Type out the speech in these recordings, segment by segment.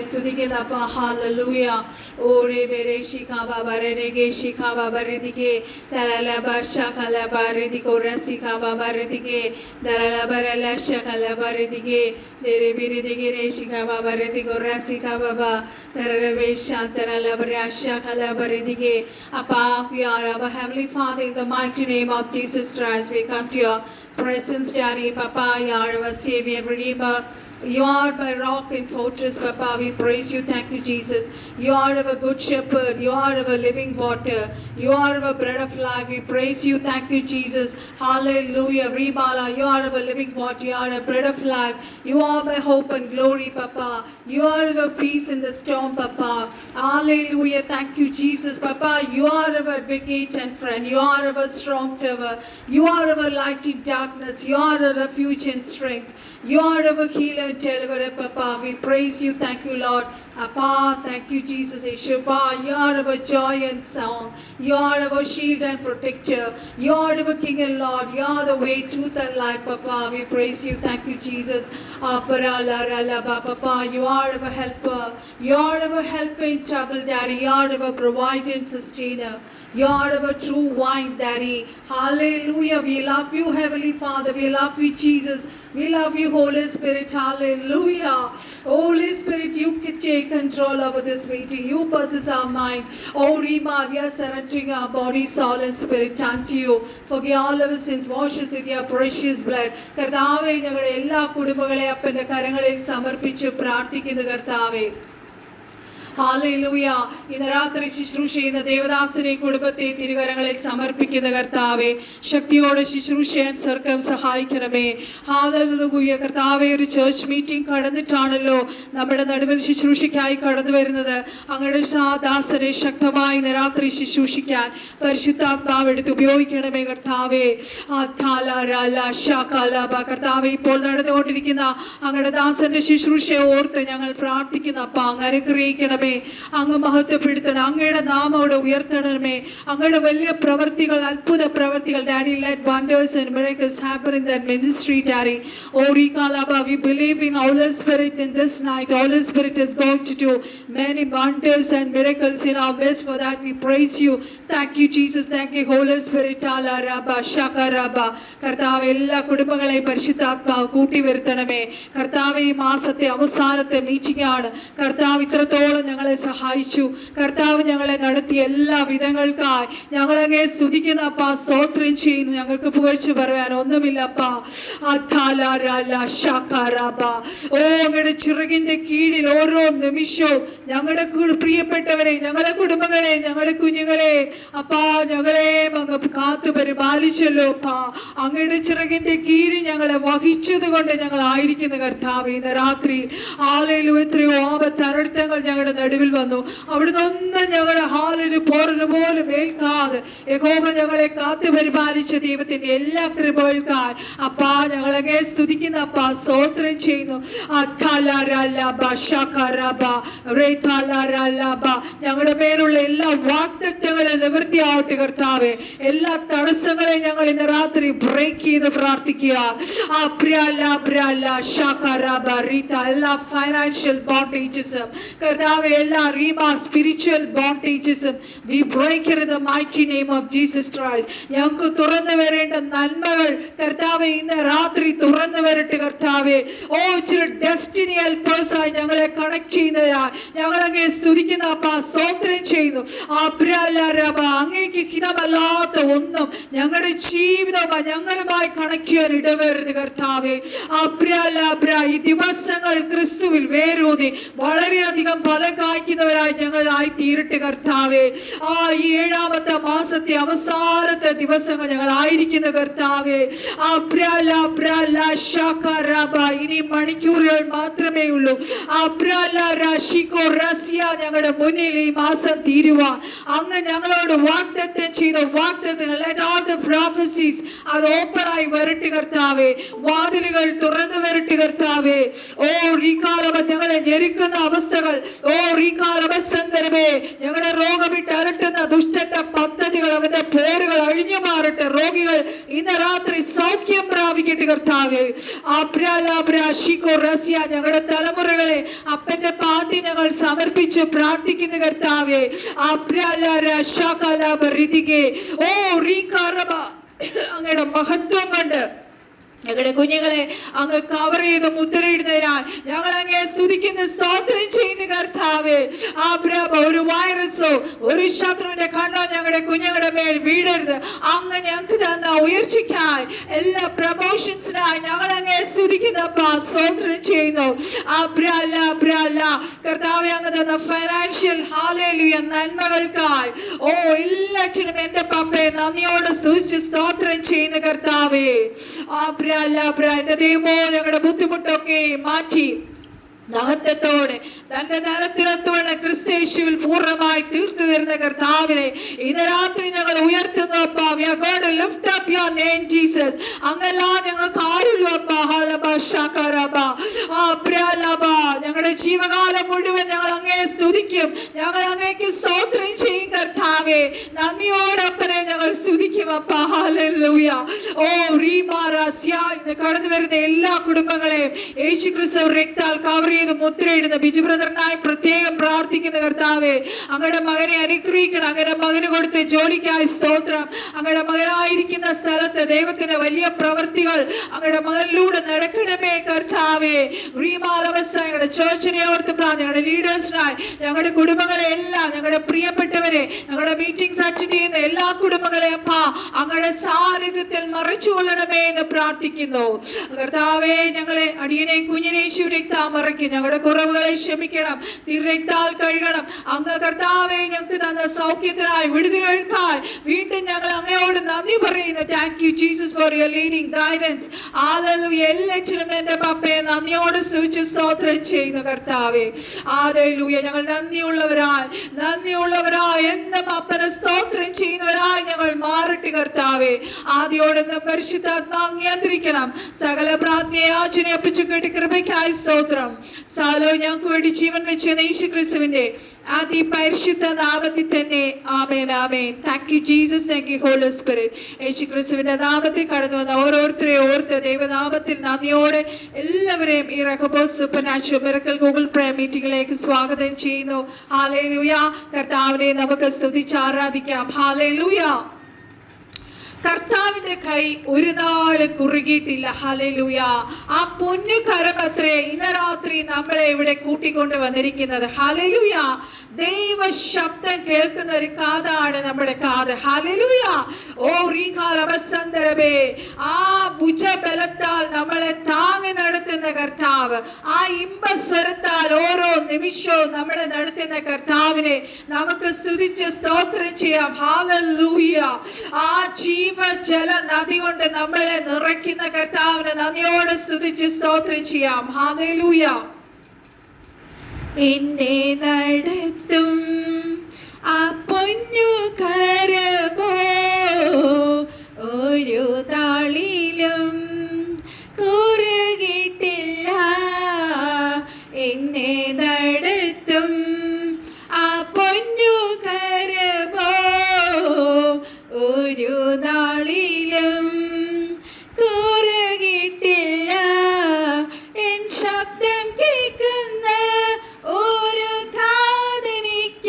സ്തുതിക്കുന്നപ്പ hallelujah. ഓരേ ബെരേ ശിഖാബ ബരേഗേ ശിഖാബ ബരേദികേ തരല Barsha കല ബരേദികോ രസിഖാബ ബരേദികേ തരല ബരല ശകല ബരേദികേ ബെരേ ബിരിദികേ രേ ശിഖാബ ബരേദികോ രസിഖാബ തരല വേഷ തരല ബരശ കല ബരേദികേ. Abba, we are our Heavenly Father, in the mighty name of Jesus Christ, we come to your presence, Daddy. Papa, you are our Savior, Redeemer. You are my rock and fortress, Papa. We praise you. Thank you, Jesus. You are our good shepherd. You are our living water. You are our bread of life. We praise you. Thank you, Jesus. Hallelujah. Rebala, you are our living water. You are our bread of life. You are my hope and glory, Papa. You are our peace in the storm, Papa. Hallelujah. Thank you, Jesus. Papa, you are our advocate and friend. You are our strong tower. You are our light in darkness. You are our refuge and strength. You are our healer and deliverer, Papa. We praise you. Thank you, Lord. Papa, thank you, Jesus. Yeshua, you are our joy and song. You are our shield and protector. You are our King and Lord. You are the way, truth and life, Papa. We praise you. Thank you, Jesus. Papa, you are our helper. You are our helper in trouble, Daddy. You are our provider and sustainer. You are our true wine, Daddy. Hallelujah. We love you, Heavenly Father. We love you, Jesus. We love you, Holy Spirit. Hallelujah. Holy Spirit, you can take control over this meeting. You possess our mind. Oh, Rima, we are surrendering our body, soul, and spirit unto you. Forgive all our sins. Wash us with your precious blood. കർത്താവേ, ഞങ്ങളുടെ എല്ലാ കുടുംബങ്ങളെ അപ്പന്റെ കരങ്ങളിൽ സമർപ്പിച്ച് പ്രാർത്ഥിക്കുന്ന കർത്താവേ. Hallelujah. ഇന്ന് രാത്രി ശുശ്രൂഷ ചെയ്യുന്ന ദേവദാസനെ കുടുംബത്തെ തിരുകരങ്ങളിൽ സമർപ്പിക്കുന്ന കർത്താവേ, ശക്തിയോടെ ശുശ്രൂഷ ചെയ്യാൻ സ്വർഗ്ഗം സഹായിക്കണമേ. ഹാലേലൂയ. കർത്താവേ, ഒരു ചേർച്ച് മീറ്റിംഗ് കടന്നിട്ടാണല്ലോ നമ്മുടെ നടുവിൽ ശുശ്രൂഷയ്ക്കായി കടന്നു വരുന്നത്. അങ്ങയുടെ ദാസനെ ശക്തമായി ഇന്ന് രാത്രി ശുശ്രൂഷിക്കാൻ പരിശുദ്ധാത്മാവ് എടുത്ത് ഉപയോഗിക്കണമേ കർത്താവേ. കർത്താവേ, ഇപ്പോൾ നടന്നുകൊണ്ടിരിക്കുന്ന അങ്ങയുടെ ദാസന്റെ ശുശ്രൂഷയെ ഓർത്ത് ഞങ്ങൾ പ്രാർത്ഥിക്കുന്ന അപ്പ അങ്ങ് അനുഗ്രഹിക്കണമേ, അങ്ങ് മഹത്വപ്പെടുത്തണം, അങ്ങയുടെ നാമം അവിടെ ഉയർത്തണമേ. അങ്ങയുടെ വലിയ പ്രവർത്തികൾ, അത്ഭുത പ്രവർത്തികൾ, Daddy, let wonders and miracles happen in that ministry, Daddy. Oh, Rikalaba, we believe in Holy Spirit in this night. Holy Spirit is going to do many wonders and miracles in our midst. For that we praise you. Thank you, Jesus. Thank you, Holy Spirit. Alaraba, Shakaraba. കർത്താവ് എല്ലാ കുടുംബങ്ങളെയും പരിശുദ്ധാത്മാവ് കൂട്ടി വരുത്തണമേ. കർത്താവ് ഈ മാസത്തെ അവസാനത്തെ meeting ആണ്. കർത്താവ് ഇത്രത്തോളം ഞങ്ങളെ സഹായിച്ചു. കർത്താവ് ഞങ്ങളെ നടത്തിയ എല്ലാ വിധങ്ങൾക്കായി ഞങ്ങളങ്ങേ സ്തുതിക്കുന്നപ്പാ, സ്തോത്രം ചെയ്യുന്നു. ഞങ്ങൾക്ക് പുകഴ്ച പറയാൻ ഒന്നുമില്ലപ്പാ. ഓ, അങ്ങയുടെ ചിറകിന്റെ കീഴിൽ ഓരോ നിമിഷവും ഞങ്ങളുടെ പ്രിയപ്പെട്ടവരെ, ഞങ്ങളുടെ കുടുംബങ്ങളെ, ഞങ്ങളുടെ കുഞ്ഞുങ്ങളെ അപ്പാ, ഞങ്ങളെയും അങ്ങ് കാത്തു പരിപാലിച്ചല്ലോ അപ്പാ. അങ്ങയുടെ ചിറകിന്റെ കീഴിൽ ഞങ്ങളെ വഹിച്ചത് കൊണ്ട് ഞങ്ങളായിരിക്കുന്ന കർത്താവ് ഇന്ന് രാത്രി ആലയിലും എത്രയോ ആപത്ത് അനർത്ഥങ്ങൾ ഞങ്ങളുടെ നടുവിൽ വന്നു. അവിടുന്ന് ഒന്നും ഞങ്ങളുടെ ഹാലിന് പോറിന് പോലും ഏൽക്കാതെ യഹോവ ഞങ്ങളെ കാത്തു പരിപാലിച്ച ദൈവത്തിന്റെ എല്ലാ കൃപകൾക്കായി അപ്പാ ഞങ്ങളെ സ്തുതിക്കുന്ന അപ്പാ, സ്തോത്രം ചെയ്യുന്നു. ഞങ്ങളുടെ മേലുള്ള എല്ലാ വാഗ്ദത്തങ്ങളും നിവൃത്തിയാവട്ടെ കർത്താവേ. എല്ലാ തടസ്സങ്ങളെയും ഞങ്ങൾ ഇന്ന് രാത്രി ബ്രേക്ക് ചെയ്ത് പ്രാർത്ഥിക്കുക. എല്ലാ ഫൈനാൻഷ്യൽ ബോണ്ടേജസും കർത്താവേ, എല്ലാ spiritual bondages we break it in the mighty name of Jesus Christ. ഞങ്ങൾക്ക് തുറന്നു വരേണ്ട നന്മകൾ കർത്താവേ ഇന്ന് രാത്രി തുറന്നു വരട്ടെ കർത്താവേ. ഓ, ചില ഡെസ്റ്റിനി ഹെൽപ്പേഴ്സ് ആയി ഞങ്ങളെ കണക്ട് ചെയ്യുന്നതിനായി ഞങ്ങളങ്ങേ സ്തുതിക്കുന്ന അപ്പാ, സ്തോത്രം ചെയ്യുന്നു. അങ്ങേക്ക് ഹിതമല്ലാത്ത ഒന്നും ഞങ്ങളുടെ ജീവിതമായി ഞങ്ങളുമായി കണക്ട് ചെയ്യാൻ ഇടവരുത് കർത്താവേ. ഈ ദിവസങ്ങൾ ക്രിസ്തുവിൽ വേരൂന്നി വളരെയധികം ഫലം കായ്ക്കുന്നവരായി ഞങ്ങളായി തീരട്ടെ കർത്താവേ. ഈ 7ാമത്തെ മാസത്തെ അവസാനത്തെ ദിവസങ്ങൾ ഞങ്ങളായിരിക്കുന്ന കർത്താവേ. ഇനി മണിക്കൂറുകൾ മാത്രമേ ഉള്ളൂ. ഞങ്ങളുടെ മുന്നിൽ ഈ മാസം തീരുവാൻ അങ്ങ് ഞങ്ങളോട് വാഗ്ദത്തം ചെയ്ത വാഗ്ദത്തങ്ങൾ അത് ഓപ്പണായി വരട്ടെ കർത്താവേ. വാതിലുകൾ തുറന്നു വരട്ടെ കർത്താവേ. ഓ, ഈ കാലം ഞങ്ങളെ ഞെരുക്കുന്ന അവസ്ഥകൾ, ഓ റീകാലവസന്തരമേ, ഞങ്ങളുടെ രോഗമിട്ട് അലട്ടുന്ന ദുഷ്ടന്റെ പദ്ധതികൾ, അവന്റെ പേരുകൾ അഴിഞ്ഞു മാറട്ടെ. രോഗികൾ ഇന്ന് രാത്രി സൗഖ്യം പ്രാപിക്കട്ടെ കർത്താവേ. ഞങ്ങളുടെ തലമുറകളെ അപ്പന്റെ പാതി ഞങ്ങൾ സമർപ്പിച്ച് പ്രാർത്ഥിക്കുന്ന കർത്താവേ. അങ്ങയുടെ മഹത്വം കൊണ്ട് ഞങ്ങളുടെ കുഞ്ഞുങ്ങളെ അങ്ങ് കവർ ചെയ്ത് മുദ്രയിടുന്നതിനാൽ ഞങ്ങൾ അങ്ങേ സ്തുതിക്കുന്ന, സ്തോത്രം ചെയ്യുന്ന കർത്താവേ. ഒരു വൈറസോ ഒരു ശത്രുവിന്റെ കണ്ണോ ഞങ്ങളുടെ കുഞ്ഞുങ്ങളുടെ മേൽ വീഴരുത്. അങ്ങ് ഞങ്ങൾക്ക് തന്ന ഉയർച്ചയ്ക്കായി, എല്ലാ പ്രമോഷൻസിനായി ഞങ്ങൾ അങ്ങേ സ്തുതിക്കുന്നപ്പ, സ്തോത്രം ചെയ്യുന്നു. കർത്താവെ, അങ്ങ് തന്ന ഫൈനാൻഷ്യൽ ഹാലേലുയ നന്മകൾക്കായി എല്ലാറ്റിനും എന്റെ പപ്പയെ നന്ദിയോട് സ്തുതിച്ച് സ്തോത്രം ചെയ്യുന്ന കർത്താവേ. എന്റെ ദൈവമോ, ഞങ്ങളുടെ ബുദ്ധിമുട്ടൊക്കെ മാറ്റി മഹത്വത്തോടെ തന്റെ നരത്തിനത്തോടെ ക്രിസ്തയേശുവിൽ പൂർണ്ണമായി തീർത്തു തരുന്ന കർത്താവിനെ ഇന്ന് രാത്രി ഞങ്ങൾ ഉയർത്തുന്നു. അങ്ങെല്ലാം ഞങ്ങൾക്ക് ആരുള്ളൂ. ഞങ്ങളുടെ ജീവകാലം മുഴുവൻ ഞങ്ങൾ അങ്ങേ സ്തുതിക്കും, ഞങ്ങൾ അങ്ങേക്ക് സ്തോത്രം ചെയ്യും കർത്താവേ. നന്ദിയോടൊപ്പനെ ഞങ്ങൾ സ്തുതിക്കും അപ്പാ. ഹല്ലേലൂയ. ഇന്ന് കടന്നു വരുന്ന എല്ലാ കുടുംബങ്ങളെയും യേശു ക്രിസ്തു രക്താൽ കവർ ചെയ്ത് മുദ്രയിടുന്ന ബിജു ബ്രദറിനായി പ്രത്യേകം പ്രാർത്ഥിക്കുന്ന കർത്താവേ. അങ്ങയുടെ മകനെ അനുഗ്രഹിക്കണം. അങ്ങയുടെ മകന് കൊടുത്ത ജോലിക്കായി സ്തോത്രം. അങ്ങയുടെ മകനായിരിക്കുന്ന സ്ഥലത്ത് ദൈവത്തിന്റെ വലിയ പ്രവൃത്തികൾ അങ്ങയുടെ മകനിലൂടെ നടക്കണമേ കർത്താവേ. ഞങ്ങളുടെ ചേർച്ചിനെ ഓർത്ത് പ്രാർത്ഥന, ഞങ്ങളുടെ ലീഡേഴ്സിനായി, ഞങ്ങളുടെ കുടുംബങ്ങളെ എല്ലാം, ഞങ്ങളുടെ പ്രിയപ്പെട്ടവരെ, ഞങ്ങളുടെ മീറ്റിംഗ്സ് അറ്റൻഡ് ചെയ്യുന്ന എല്ലാ കുടുംബങ്ങളെയും അങ്ങയുടെ സാന്നിധ്യത്തിൽ മറച്ചുകൊള്ളണമേ എന്ന് പ്രാർത്ഥിക്കുന്നു കർത്താവേ. ഞങ്ങളെ അടിയനെയും കുഞ്ഞിനെയും ശിവരക്താൽ മറയ്ക്കും. ഞങ്ങളുടെ കുറവുകളെ ക്ഷമിക്കണം, തിരക്താൽ കഴുകണം. അങ്ങ് കർത്താവേ ഞങ്ങൾക്ക് തന്ന സൗഖ്യത്തിനായി, വിടുതലുകൾക്കായി വീണ്ടും ഞങ്ങൾ അങ്ങയോട് നന്ദി പറയുന്നു. Thank you Jesus for your leading guidance. എല്ലാറ്റിനും എന്റെ പപ്പയെ നന്ദിയോട് സ്തുതിച്ച് സ്തോത്രം ചെയ്യുന്നു കർത്താവേ. ഹല്ലേലൂയ. ഞങ്ങൾ നന്ദിയുള്ളവരായി എന്നും അപ്പനെ സ്തോത്രം ചെയ്യുന്നവരായി ഞങ്ങൾ മാറട്ടെ കർത്താവേ. ആദ്യോടെന്ന് പരിശുദ്ധാത്മാവ് നിയന്ത്രിക്കണം. സകല പ്രാർത്ഥനയെ യാചനയെ അർപ്പിച്ചു കേട്ട് കൃപയ്ക്കായി സ്തോത്രം. സാലോ ഞങ്ങൾക്ക് വേണ്ടി ജീവൻ വെച്ച യേശു ക്രിസ്തുവിന്റെ അതിപരിശുദ്ധ നാമത്തിൽ തന്നെ ആമേൻ, ആമേൻ. Thank you Jesus, thank you Holy Spirit. യേശു ക്രിസ്തുവിന്റെ നാമത്തിൽ കടന്നു വന്ന ഓരോരുത്തരെയും ഓർത്ത് ദൈവനാമത്തിൽ നന്ദിയോടെ എല്ലാവരെയും ഈ റഹബോസ് സൂപ്പർനാച്ചുറൽ മിറക്കിൾ ഗൂഗിൾ പ്രയർ മീറ്റിംഗിലേക്ക് സ്വാഗതം ചെയ്യുന്നു. ഹല്ലേലൂയ. കർത്താവിനെ നമുക്ക് സ്തുതിച്ച് ആരാധിക്കാം. ഹല്ലേലൂയ. കർത്താവിന്റെ കൈ ഒരു നാള് കുറുകിയിട്ടില്ല. ഹല്ലേലൂയ. ആ പൊന്നു കരമത്രേ ഇന്ന് രാത്രി നമ്മളെ ഇവിടെ കൂട്ടിക്കൊണ്ട് വന്നിരിക്കുന്നത്. ഹല്ലേലൂയ. ദൈവ ശബ്ദം കേൾക്കുന്ന ഒരു കാതാണ് നമ്മുടെ കാത്. ഹല്ലേലൂയ. ആ ഭുജബലത്താൽ നമ്മളെ താങ്ങി നടത്തുന്ന കർത്താവ്, ആ ഇമ്പസ്വരത്താൽ ഓരോ നിമിഷവും നമ്മളെ നടത്തുന്ന കർത്താവിനെ നമുക്ക് സ്തുതിച്ച് സ്തോത്രം ചെയ്യാം. ഹല്ലേലൂയ. ആ ജീവജല നദി കൊണ്ട് നമ്മളെ നിറയ്ക്കുന്ന കർത്താവിനെ നന്ദിയോടെ സ്തുതിച്ച് സ്തോത്രം ചെയ്യാം. ഹല്ലേലൂയ. എന്നെ നടത്തും ആ പൊന്നു കരമോ ഒരു താളിലും കുറുകിട്ടില്ല. എന്നെ നടത്തും ആ പൊന്നു കരമോ ഒരു നാളിലും കുറുകിട്ടില്ല. എൻ ശബ്ദം കേൾക്കുന്ന ഒരു കാതിനിക്ക്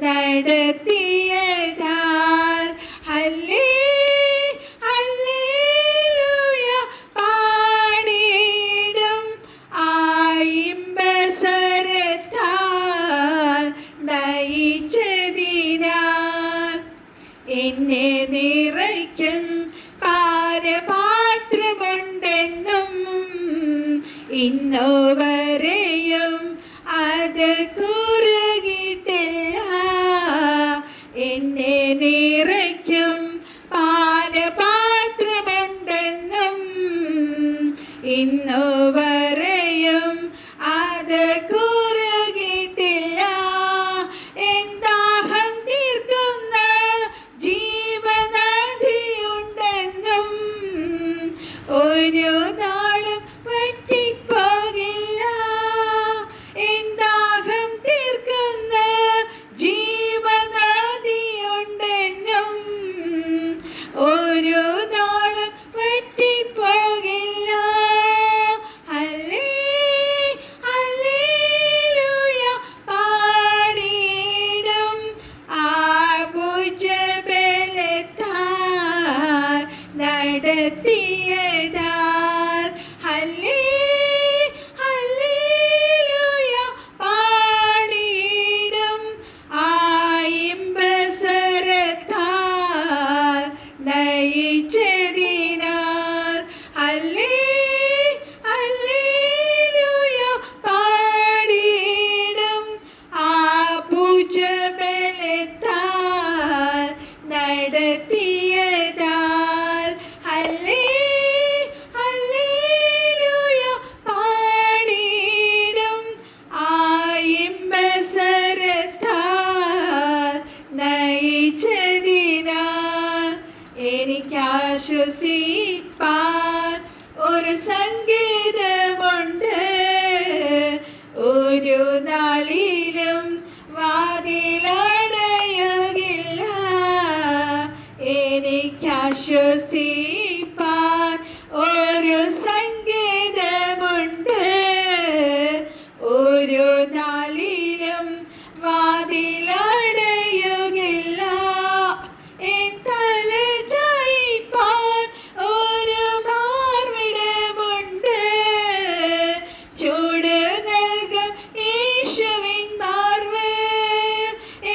നടത്തിയതാൽ ഹല്ലേലൂയ പാടിയിടും ആയിമ്പസരത്താൽ നയിച്ചതിനാൽ എന്നെ നിറയ്ക്കും പാനപാത്രമുണ്ടെന്നും ഇന്നുവരെയും അത് കുറുകിട്ടില്ല. എന്നെ നിറയ്ക്കും പാനപാത്രമുണ്ടെന്നും ഇന്നുവരെയും അത് കുറുകിട്ടില്ല. എന്താഹം തീർക്കുന്ന ജീവനദിയുണ്ടെന്നും ഒരു നാളും വറ്റിപ്പോകില്ല. എന്താഹം തീർക്കുന്ന ജീവനദിയുണ്ടെന്നും ഒരു നാളും വറ്റിപ്പോകില്ല. ഹല്ലേലൂയ പാടിയിടും ആഭുജബലത്താൽ നടത്തിയതാൽ ഹല്ലേലൂയ പാടിയിടും ആയിമ്പസരത്താൽ നയിച്ചതിനാൽ ഹല്ലേലൂയ പാടിയിടും ആഭുജബലത്താൽ നടത്തിയതാൽ ഹല്ലേലൂയ പാടിയിടും ആയിമ്പസരത്താൽ നയിച്ചതിനാൽ എനിക്കാശ്വസിപ്പാൻ ഒരു സങ്കേതമുണ്ട്. ഒരു നാളിലും വാതിലടയുകില്ല. എനിക്കാശ്വസിപ്പാൻ ഒരു സങ്കേതമുണ്ട്. ഒരു നാളിലും വാതിലടയുകില്ല. എൻ തല ചായിപ്പാൻ ഒരു മാർവിടമുണ്ട്. ചൂട് നൽകും യേശുവിൻ മാർവ്.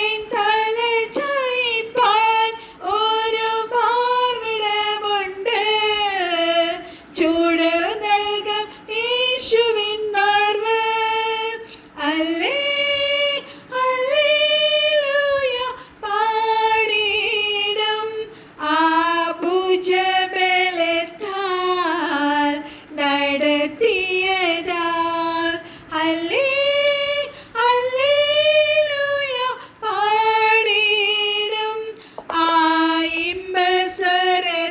എൻ തല ചായിപ്പാൻ ഒരു മാർവിടമുണ്ട്. ചൂട് നൽകും യേശുവിൻ മാർവ്. ഹല്ലേലൂയ പാടിയിടും ആഭുജബലത്താൽ നടത്തിയതാൽ ഹല്ലേലൂയ പാടിയിടും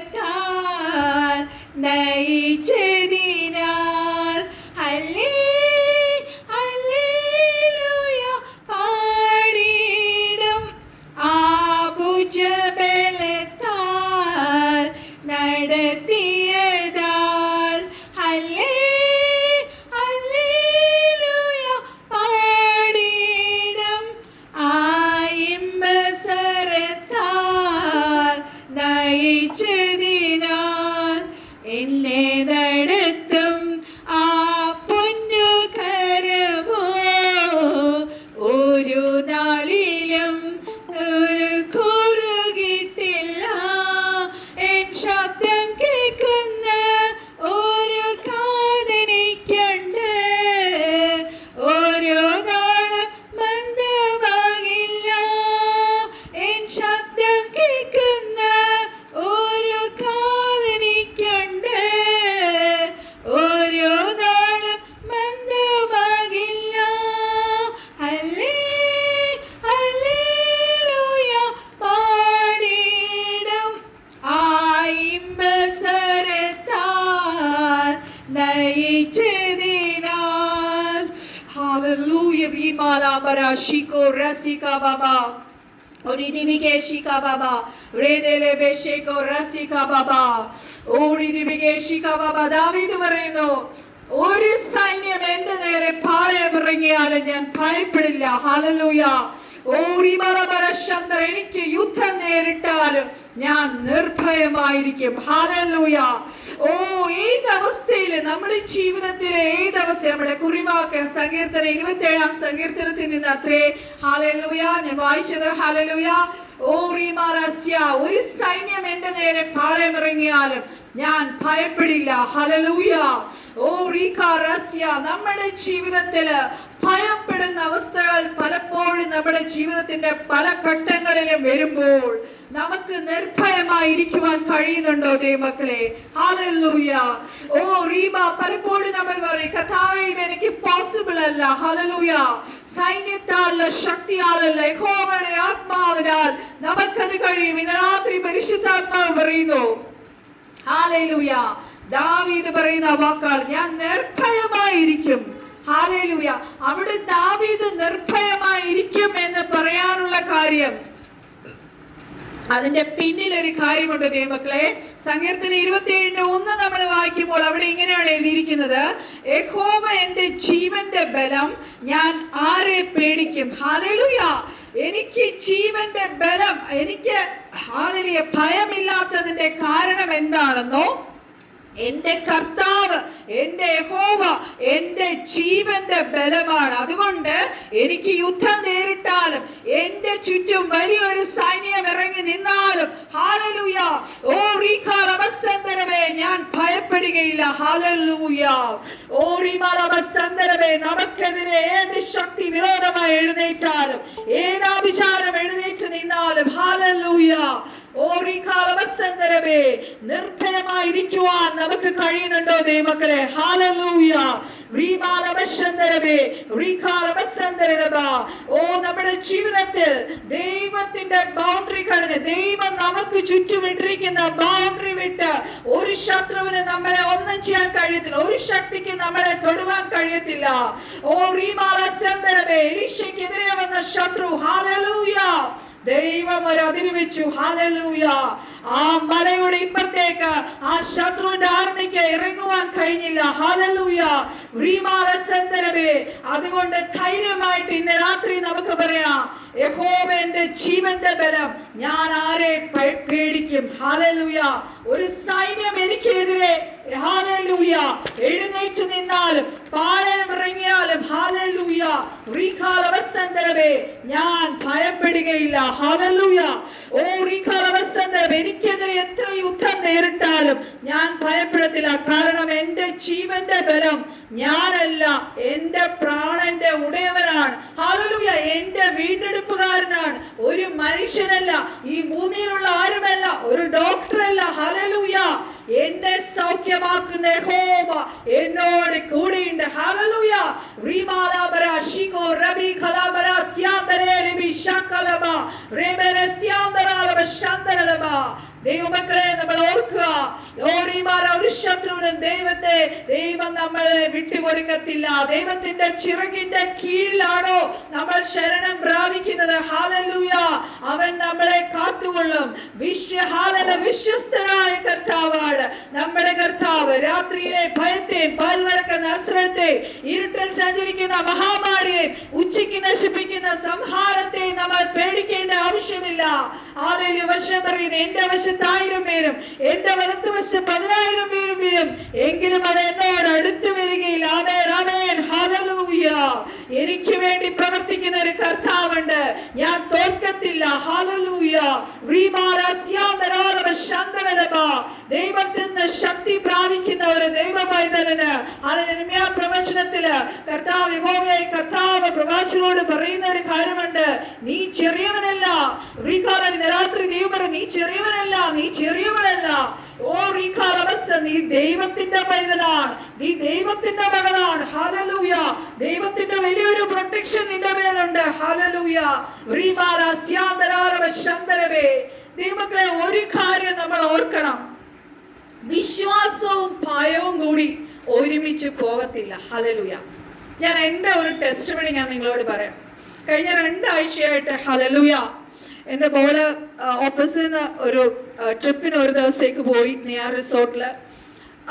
ആയിമ്പസരത്താൽ നയിച്ചതിനാൽ ഹല്ലേലൂയ പാടിയിടും ആഭുജബലത്താൽ നടത്തിയതാൽ ഹല്ലേലൂയ പാടിയിടും ആയിമ്പസരത്താൽ നയിച്ചതിനാൽ എന്നെ നടത്തും ആ പൊന്നുകരമോ ഒരു നാളിലും ഒരു കുറുകിട്ടില്ല. എൻ ശബ്ദം കേൾക്കുന്ന ഒരു കാതെനിക്കുണ്ട്. ഓരോ നാളും മന്ദമാകില്ല. എൻ ശബ്ദം കേൾക്കുന്ന ഒരു കാതെനിക്കുണ്ട്. ഓരോ നാളും മന്ദമാകില്ല. ഹല്ലേലൂയ പാടിയിടും ആയിമ്പസരത്താൽ നയിച്ചതിനാൽ. ഹല്ലേലൂയ വിമാലാപരാശികോ രസിക ബാബാ Oridibigeshika baba, redele besheko rasika baba, oridibigeshika baba. ദാവീദ് പറയുന്നു, ഒരു സൈന്യം എന്റെ നേരെ പാളയമിറങ്ങിയാലും ഞാൻ ഭയപ്പെടില്ല. ഹല്ലേലൂയ. ഓരിമറബ എനിക്ക് യുദ്ധം നേരിട്ടാലും ഞാൻ നിർഭയമായിരിക്കും. ഹല്ലേലൂയ. ഓ, ഏത് അവസ്ഥയിൽ, നമ്മുടെ ജീവിതത്തിലെ ഏത് അവസ്ഥ, നമ്മുടെ കുറിവാക്ക് സങ്കീർത്തനം 27-ാം സങ്കീർത്തനത്തിൽ നിന്ന് അത്രേ ഹല്ലേലൂയ ഞാൻ വായിച്ചത്. ഹല്ലേലൂയ. ഓ റീമാരസ്യ, ഒരു സൈന്യം എന്റെ നേരെ പാളയമിറങ്ങിയാലും ഞാൻ ഭയപ്പെടില്ല. ഹല്ലേലൂയ. ഓ റീകാരസ്യ, നമ്മുടെ ജീവിതത്തില് ഭയപ്പെടുന്ന അവസ്ഥകൾ പലപ്പോഴും നമ്മുടെ ജീവിതത്തിന്റെ പല ഘട്ടങ്ങളിലും വരുമ്പോൾ നമുക്ക് നിർഭയമായിരിക്കുവാൻ കഴിയുന്നുണ്ടോ ദൈവമക്കളെ? ഹല്ലേലൂയ. ഓ റീബ, പലപ്പോഴും നമ്മൾ പറയും, കർത്താവേ ഇതെനിക്ക് പോസിബിൾ അല്ല. ഹല്ലേലൂയ. സൈന്യത്താലല്ല, ശക്തിയാലല്ല, യഹോവയുടെ ആത്മാവിനാൽ നമുക്കത് കഴിയും. ഇന്ന് രാത്രി പരിശുദ്ധാത്മാവ് പറയുന്നു, ഹല്ലേലൂയ, ദാവീദ് പറയുന്ന വാക്കാൽ ഞാൻ നിർഭയമായിരിക്കും. ഹല്ലേലൂയ. അവിടെ ദാവീദ് നിർഭയമായിരിക്കും എന്ന് പറയാനുള്ള കാര്യം, അതിന്റെ പിന്നിൽ ഒരു കാര്യമുണ്ട് ദൈവമക്കളെ. സങ്കീർത്തനം 27:1 നമ്മൾ വായിക്കുമ്പോൾ അവിടെ ഇങ്ങനെയാണ് എഴുതിയിരിക്കുന്നത്, യഹോവ എന്റെ ജീവന്റെ ബലം, ഞാൻ ആരെ പേടിക്കും. ഹല്ലേലൂയ. എനിക്ക് ജീവന്റെ ബലം, എനിക്ക് ഹല്ലേലൂയ ഭയമില്ലാത്തതിന്റെ കാരണം എന്താണെന്നോ, എന്റെ കർത്താവ്, എന്റെ യഹോവ എന്റെ ജീവന്റെ ബലമാണ്. അതുകൊണ്ട് എനിക്ക് യുദ്ധം നേരിട്ടാലും, എന്റെ ചുറ്റും വലിയൊരു സൈന്യം ഇറങ്ങി നിന്നാലും, ഹല്ലേലൂയ, ഓ റീകാലവസന്തരമേ, ഞാൻ ഭയപ്പെടുകയില്ല. ഹല്ലേലൂയ. ഓ റീമാലവസന്തരമേ, നമുക്കെതിരെ ഏത് ശക്തി വിരോധമായി എഴുന്നേറ്റാലും, ഏത് വിചാരം എഴുന്നേറ്റ് നിന്നാലും, ഹല്ലേലൂയ, ഓ റീകാലവസന്തരമേ, നിർഭയമായിരിക്കുവാൻ നമുക്ക് കഴിയുന്നുണ്ടോ ദൈവമക്കളെ? ഹല്ലേലൂയ. റീമാലവസന്തരമേ, റീകാലവസന്തരമേ. ഓ, നമ്മുടെ ജീവിതത്തിൽ ദൈവത്തിന്റെ ബൗണ്ടറി കടന്ന്, ദൈവം നമുക്ക് ചുറ്റുമിട്ടിരിക്കുന്ന ബൗണ്ടറി വിട്ട് ഒരു ശത്രുവിന് നമ്മളെ ഒന്നും ചെയ്യാൻ കഴിയത്തില്ല, ഒരു ശക്തിക്ക് നമ്മളെ തൊടുവാൻ കഴിയത്തില്ല. ഓ റീമാലവസന്തരമേ, എലീശയ്ക്കെതിരെ വന്ന ശത്രു, ഹല്ലേലൂയ, ദൈവം ഒരു അതിര് വെച്ചു. ഹല്ലേലൂയ. ആ മലയുടെ ഇപ്പുറത്തേക്ക് ആ ശത്രുവിന്റെ ആർമിക്ക് ഇറങ്ങുവാൻ കഴിഞ്ഞില്ല. ഹല്ലേലൂയ. റീമാലസന്തരമേ, അതുകൊണ്ട് ധൈര്യമായിട്ട് ഇന്ന് രാത്രി നമുക്ക് പറയാം, യഹോവ എന്റെ ജീവന്റെ ബലം, ഞാൻ ആരെ പേടിക്കും. ഹല്ലേലൂയ. ഒരു സൈന്യം എനിക്കെതിരെ, ഹല്ലേലൂയ, എഴുന്നേറ്റ് നിന്നാലും, പാളയം ഇറങ്ങിയാലും, ഹല്ലേലൂയ, റീകാലവസന്തരമേ, ഞാൻ ഭയപ്പെടുകയില്ല. ഹല്ലേലൂയ. ഓ റീകാലവസന്തരമേ, എനിക്കെതിരെ എത്ര യുദ്ധം നേരിട്ടാലും ഞാൻ ഭയപ്പെടത്തില്ല. കാരണം എന്റെ ജീവന്റെ ബലം ഞാനല്ല, എന്റെ പ്രാണന്റെ ഉടയവനാണ്. ഹല്ലേലൂയ. എന്റെ വീണ്ടെടുപ്പുകാരനാണ്, ഒരു മനുഷ്യനല്ല, ഈ ഭൂമിയിലുള്ള ആരുമല്ല, ഒരു ഡോക്ടറല്ല. ഹല്ലേലൂയ. എന്നെ സൗഖ്യമാക്കുന്ന യഹോവ എന്നോട് കൂടെയുണ്ട്. ഹല്ലേലൂയ. റീമാലാബരാ ഷികോ റബി ഖലാബരാ സ്യാന്തരേലിബി ഷക്കലബ റേബര സ്യാന്തരാലബ ശന്തരലബ. ദൈവമക്കളെ, നമ്മൾ ഓർക്കുക, ഒരു ശത്രുവിനും ദൈവം നമ്മളെ വിട്ടുകൊടുക്കത്തില്ല. ദൈവത്തിന്റെ ചിറകിന്റെ കീഴിലാണോ നമ്മൾ ശരണം പ്രാപിക്കുന്നത്? ഹല്ലേലൂയ. അവൻ നമ്മളെ കാത്തുകൊള്ളും. വിശ്വസ്തനായ കർത്താവാണ് നമ്മുടെ കർത്താവ്. രാത്രിയിലെ ഭയത്തെയും പൽവരക്കുന്ന അസ്ത്രത്തെയും ഇരുട്ടിൽ സഞ്ചരിക്കുന്ന മഹാമാരിയെയും ഉച്ചയ്ക്ക് നശിപ്പിക്കുന്ന സംഹാരത്തെയും നമ്മൾ പേടിക്കേണ്ട ആവശ്യമില്ല. ഹല്ലേലൂയ. വചനം പറയുന്നു, എന്റെ വശത്ത് 1000 പേരും എന്റെ വലത്തുവശത്ത് 10,000 പേരും വീഴും, എങ്കിലും അത് എന്നോട് അടുത്ത് വരികയില്ല. ആമേൻ, ആമേൻ, ഹല്ലേലൂയ. എനിക്ക് വേണ്ടി പ്രവർത്തിക്കുന്ന ഒരു കർത്താവുണ്ട്, ഞാൻ തോൽക്കത്തില്ല. ഹല്ലേലൂയ. ദൈവത്തിൽ നിന്ന് ശക്തി പ്രാപിക്കുന്ന ഒരു ദൈവപൈതലിന്, ഹല്ലേലൂയ, പ്രവചനത്തില് കർത്താവ് യഹോവയായ കർത്താവ് പ്രവാചകനോട് പറയുന്ന ഒരു കാര്യമുണ്ട്, നീ ചെറിയവനല്ല. രാത്രി ദൈവം പറയും, നീ ചെറിയവനല്ല, നീ ചെറിയവനല്ല. ഓ റീകാലവസ്ഥ, നീ ദൈവത്തിന്റെ പൈതലാണ്, നീ ദൈവത്തിന്റെ മകളാണ്. ഹല്ലേലൂയ. ദൈവത്തിന്റെ വലിയൊരു പ്രൊട്ടക്ഷൻ നിന്റെ മേലുണ്ട്. ഹല്ലേലൂയ. ദൈവമക്കളെ, ഒരു കാര്യം നമ്മൾ ഓർക്കണം, വിശ്വാസവും ഭയവും കൂടി ഒരുമിച്ച് പോകത്തില്ല. ഹല്ലേലൂയ. ഞാൻ എൻ്റെ ഒരു ടെസ്റ്റിമണി ഞാൻ നിങ്ങളോട് പറയാം. കഴിഞ്ഞ 2 ആഴ്ചയായിട്ട്, ഹല്ലേലൂയ, എൻ്റെ മോള് ഓഫീസിൽ നിന്ന് ഒരു ട്രിപ്പിന് ഒരു ദിവസത്തേക്ക് പോയി നെയ്യാർ റിസോർട്ടില്.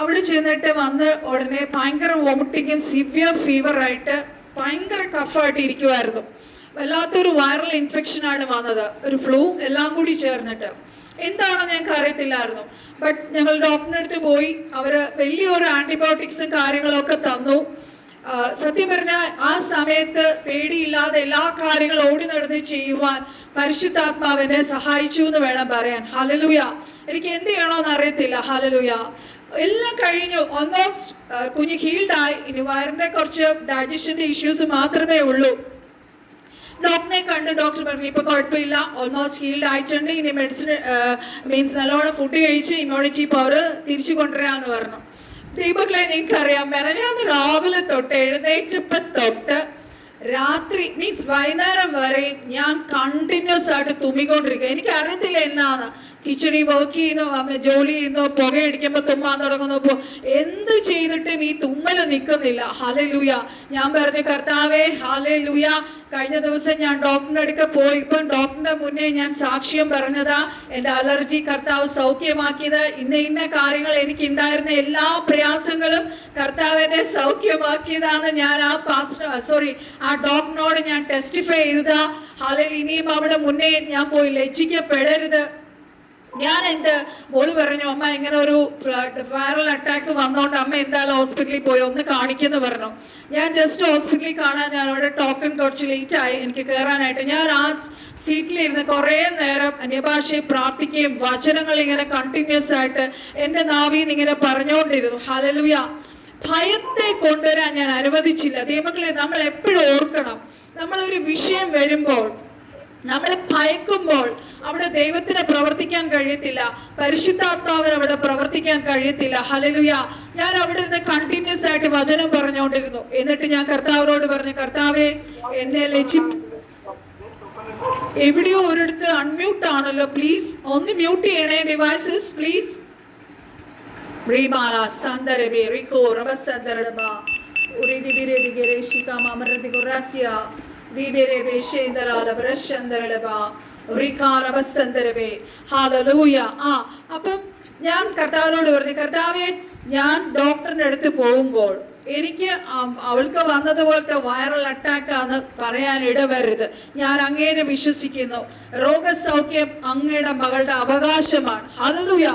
അവിടെ ചെന്നിട്ട് വന്ന് ഉടനെ ഭയങ്കര വോമിറ്റിങ്ങും സിവിയർ ഫീവറായിട്ട് ഭയങ്കര കഫായിട്ട് ഇരിക്കുമായിരുന്നു. വല്ലാത്തൊരു വൈറൽ ഇൻഫെക്ഷനാണ് വന്നത്, ഒരു ഫ്ലൂ എല്ലാം കൂടി ചേർന്നിട്ട്. എന്താണെന്ന് ഞങ്ങൾക്ക് അറിയത്തില്ലായിരുന്നു. ബട്ട് ഞങ്ങൾ ഡോക്ടറിൻ്റെ അടുത്ത് പോയി. അവർ വലിയൊരു ആൻറ്റിബയോട്ടിക്സും കാര്യങ്ങളൊക്കെ തന്നു. സത്യം പറഞ്ഞാൽ ആ സമയത്ത് പേടിയില്ലാതെ എല്ലാ കാര്യങ്ങളും ഓടി നടന്ന് ചെയ്യുവാൻ പരിശുദ്ധാത്മാവിനെ സഹായിച്ചു എന്ന് വേണം പറയാൻ. ഹല്ലേലൂയ. എനിക്ക് എന്ത് ചെയ്യണമെന്ന് അറിയത്തില്ല. ഹല്ലേലൂയ. എല്ലാം കഴിഞ്ഞു. ഓൾമോസ്റ്റ് കുഞ്ഞ് ഹീൽഡായി. ഇനി വയറിൻ്റെ കുറച്ച് ഡൈജഷൻ്റെ ഇഷ്യൂസ് മാത്രമേ ഉള്ളൂ. ഡോക്ടറിനെ കണ്ട് ഡോക്ടർ പറഞ്ഞു ഇപ്പൊ കുഴപ്പമില്ല, ഓൾമോസ്റ്റ് ഹീൽഡ് ആയിട്ടുണ്ട്, ഇനി മെഡിസിൻ മീൻസ് നല്ലോണം ഫുഡ് കഴിച്ച് ഇമ്മ്യൂണിറ്റി പവർ തിരിച്ചു കൊണ്ടുവരാമെന്ന് പറഞ്ഞു. ദീപക്കളെ നിങ്ങൾക്കറിയാം, മെനഞ്ഞാന്ന് രാവിലെ തൊട്ട് എഴുന്നേറ്റപ്പം തൊട്ട് രാത്രി മീൻസ് വൈകുന്നേരം വരെ ഞാൻ കണ്ടിന്യൂസ് ആയിട്ട് തുമ്മിക്കൊണ്ടിരിക്കുക. എനിക്കറിയത്തില്ല എന്നാണ്. കിച്ചണി വർക്ക് ചെയ്യുന്നോ, ജോലി ചെയ്യുന്നോ, പുകയടിക്കുമ്പോൾ തുമ്മാൻ തുടങ്ങുന്നപ്പോ എന്ത് ചെയ്തിട്ടും ഈ തുമ്മൽ നിൽക്കുന്നില്ല. ഹല്ലേലൂയ. ഞാൻ പറഞ്ഞു കർത്താവേ ഹല്ലേലൂയ. കഴിഞ്ഞ ദിവസം ഞാൻ ഡോക്ടറിന്റെ അടുക്ക പോയി. ഇപ്പം ഡോക്ടറിന്റെ മുന്നേ ഞാൻ സാക്ഷ്യം പറഞ്ഞതാ, എൻ്റെ അലർജി കർത്താവ് സൗഖ്യമാക്കിയത്, ഇന്ന കാര്യങ്ങൾ എനിക്കുണ്ടായിരുന്ന എല്ലാ പ്രയാസങ്ങളും കർത്താവ് എന്നെ സൗഖ്യമാക്കിയതാണ്. ഞാൻ ആ ഡോക്ടറിനോട് ഞാൻ ടെസ്റ്റിഫൈ ചെയ്തതാ. ഹല്ലേലൂയ. ഇനിയും അവിടെ മുന്നേ ഞാൻ പോയി ലജ്ജിക്കപ്പെടരുത്. ഞാൻ എന്ത് മോള് പറഞ്ഞു, അമ്മ ഇങ്ങനെ ഒരു വൈറൽ അറ്റാക്ക് വന്നോണ്ട് അമ്മ എന്തായാലും ഹോസ്പിറ്റലിൽ പോയി ഒന്ന് കാണിക്കുന്നു പറഞ്ഞു. ഞാൻ ജസ്റ്റ് ഹോസ്പിറ്റലിൽ കാണാൻ ഞാൻ അവിടെ ടോക്കൺ കുറച്ച് ലേറ്റ് ആയി എനിക്ക് കയറാനായിട്ട്. ഞാൻ ആ സീറ്റിലിരുന്ന് കുറേ നേരം അന്യഭാഷയെ പ്രാർത്ഥിക്കുകയും വചനങ്ങൾ ഇങ്ങനെ കണ്ടിന്യൂസ് ആയിട്ട് എൻ്റെ നാവിന്ന് ഇങ്ങനെ പറഞ്ഞുകൊണ്ടിരുന്നു. ഹല്ലേലൂയ. ഭയത്തെ കൊണ്ടുവരാൻ ഞാൻ അനുവദിച്ചില്ല. ദൈവമക്കളെ, നമ്മൾ എപ്പോഴും ഓർക്കണം, നമ്മളൊരു വിഷയം വരുമ്പോൾ നമ്മളെ ഭയക്കുമ്പോൾ അവിടെ ദൈവത്തിന് പ്രവർത്തിക്കാൻ കഴിയത്തില്ല, പരിശുദ്ധാത്മാവിന് അവിടെ പ്രവർത്തിക്കാൻ കഴിയത്തില്ല. ഹല്ലേലൂയ. ഞാൻ അവിടെ നിന്ന് കണ്ടിന്യൂസ് ആയിട്ട് വചനം പറഞ്ഞുകൊണ്ടിരുന്നു. എന്നിട്ട് ഞാൻ കർത്താവിനോട് പറഞ്ഞു, കർത്താവേ എന്നെ എവിടെയോ ഒരിടത്ത് അൺമ്യൂട്ട് ആണല്ലോ, പ്ലീസ് ഒന്ന് മ്യൂട്ട് ചെയ്യണേ ഡിവൈസസ് പ്ലീസ്. അപ്പം ഞാൻ കർത്താവിനോട് പറഞ്ഞു, കർത്താവേ ഞാൻ ഡോക്ടറിന്റെ അടുത്ത് പോകുമ്പോൾ എനിക്ക് അവൾക്ക് വന്നതുപോലത്തെ വൈറൽ അറ്റാക്കാന്ന് പറയാൻ ഇടവരരുത്. ഞാൻ അങ്ങേനെ വിശ്വസിക്കുന്നു. രോഗസൗഖ്യം അങ്ങയുടെ മകളുടെ അവകാശമാണ്. ഹല്ലേലൂയ.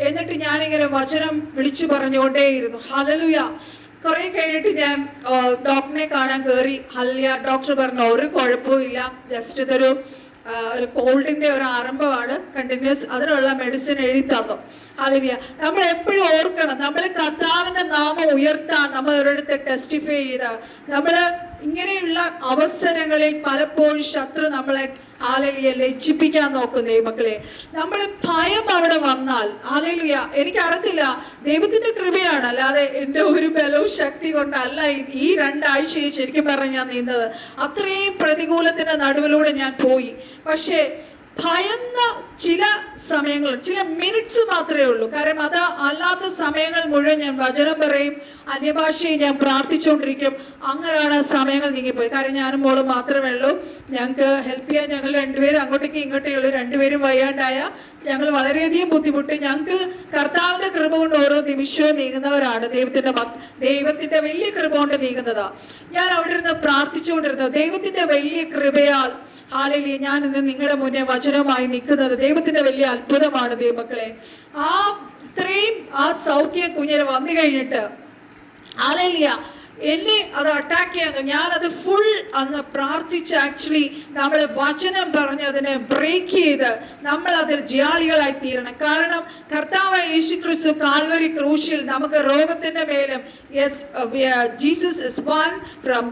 എന്നിട്ട് ഞാനിങ്ങനെ വചനം വിളിച്ചു പറഞ്ഞുകൊണ്ടേയിരുന്നു. ഹല്ലേലൂയ. കുറെ കഴിഞ്ഞിട്ട് ഞാൻ ഡോക്ടറിനെ കാണാൻ കയറി. ഹല്ലേലൂയ. ഡോക്ടർ പറഞ്ഞു ഒരു കുഴപ്പവും ഇല്ല, ജസ്റ്റ് ഇതൊരു കോൾഡിന്റെ ഒരു ആരംഭമാണ്, കണ്ടിന്യൂസ് അതിനുള്ള മെഡിസിൻ എഴുതി തന്നു. ഹല്ലേലൂയ. നമ്മൾ എപ്പോഴും ഓർക്കണം, നമ്മൾ കർത്താവിന്റെ നാമം ഉയർത്താൻ നമ്മൾ ഒരിടത്ത് ടെസ്റ്റിഫൈ ചെയ്ത നമ്മൾ ഇങ്ങനെയുള്ള അവസരങ്ങളിൽ പലപ്പോഴും ശത്രു നമ്മളെ ഹല്ലേലൂയ ലജ്ജിപ്പിക്കാൻ നോക്കും. ദൈവമക്കളെ, നമ്മൾ ഭയം അവിടെ വന്നാൽ ഹല്ലേലൂയ, എനിക്കറിയത്തില്ല, ദൈവത്തിന്റെ കൃപയാണ്, അല്ലാതെ എൻ്റെ ഒരു ബലവും ശക്തി കൊണ്ടല്ല ഈ 2 ആഴ്ചയിൽ ശരിക്കും പറഞ്ഞ് ഞാൻ നീന്തത്. അത്രയും പ്രതികൂലത്തിന്റെ നടുവിലൂടെ ഞാൻ പോയി. പക്ഷേ ഭയന്ന ചില സമയങ്ങൾ, ചില മിനിറ്റ്സ് മാത്രമേ ഉള്ളൂ. കാരണം അത് അല്ലാത്ത സമയങ്ങൾ മുഴുവൻ ഞാൻ വചനം പറയും, അന്യഭാഷയും ഞാൻ പ്രാർത്ഥിച്ചുകൊണ്ടിരിക്കും. അങ്ങനെയാണ് സമയങ്ങൾ നീങ്ങിപ്പോയി. കാരണം ഞാനും മോളും മാത്രമേ ഉള്ളൂ. ഞങ്ങൾക്ക് ഹെൽപ്പ് ചെയ്യാൻ ഞങ്ങൾ 2 പേരും അങ്ങോട്ടേക്ക് ഇങ്ങോട്ടേ ഉള്ളൂ. 2 പേരും വയ്യാണ്ടായ ഞങ്ങൾ വളരെയധികം ബുദ്ധിമുട്ട്. ഞങ്ങൾക്ക് കർത്താവിന്റെ കൃപ കൊണ്ട് ഓരോ നിമിഷവും നീങ്ങുന്നവരാണ്. ദൈവത്തിന്റെ വലിയ കൃപ കൊണ്ട് നീങ്ങുന്നതാ. ഞാൻ അവിടെ ഇരുന്ന് പ്രാർത്ഥിച്ചുകൊണ്ടിരുന്നു. ദൈവത്തിന്റെ വലിയ കൃപയാൽ ഹല്ലേലൂയ ഞാൻ ഇന്ന് നിങ്ങളുടെ മുന്നേ വചനമായി നിൽക്കുന്നത് ദൈവത്തിന്റെ വലിയ അത്ഭുതമാണ്. ദൈവമക്കളെ, ഇത്രയും സൗഖ്യ കുഞ്ഞിന് വന്നു കഴിഞ്ഞിട്ട് ഹല്ലേലൂയ എന്നെ അത് അറ്റാക്ക് ചെയ്യാൻ ഞാനത് ഫുൾ അന്ന് പ്രാർത്ഥിച്ച് ആക്ച്വലി നമ്മൾ വചനം പറഞ്ഞ് അതിനെ ബ്രേക്ക് ചെയ്ത് നമ്മൾ അതിൽ ജയാളികളായി തീരണം. കാരണം കർത്താവായ യേശുക്രിസ്തു കാൽവരി ക്രൂശിൽ നമുക്ക് രോഗത്തിന്റെ മേലും Jesus is won from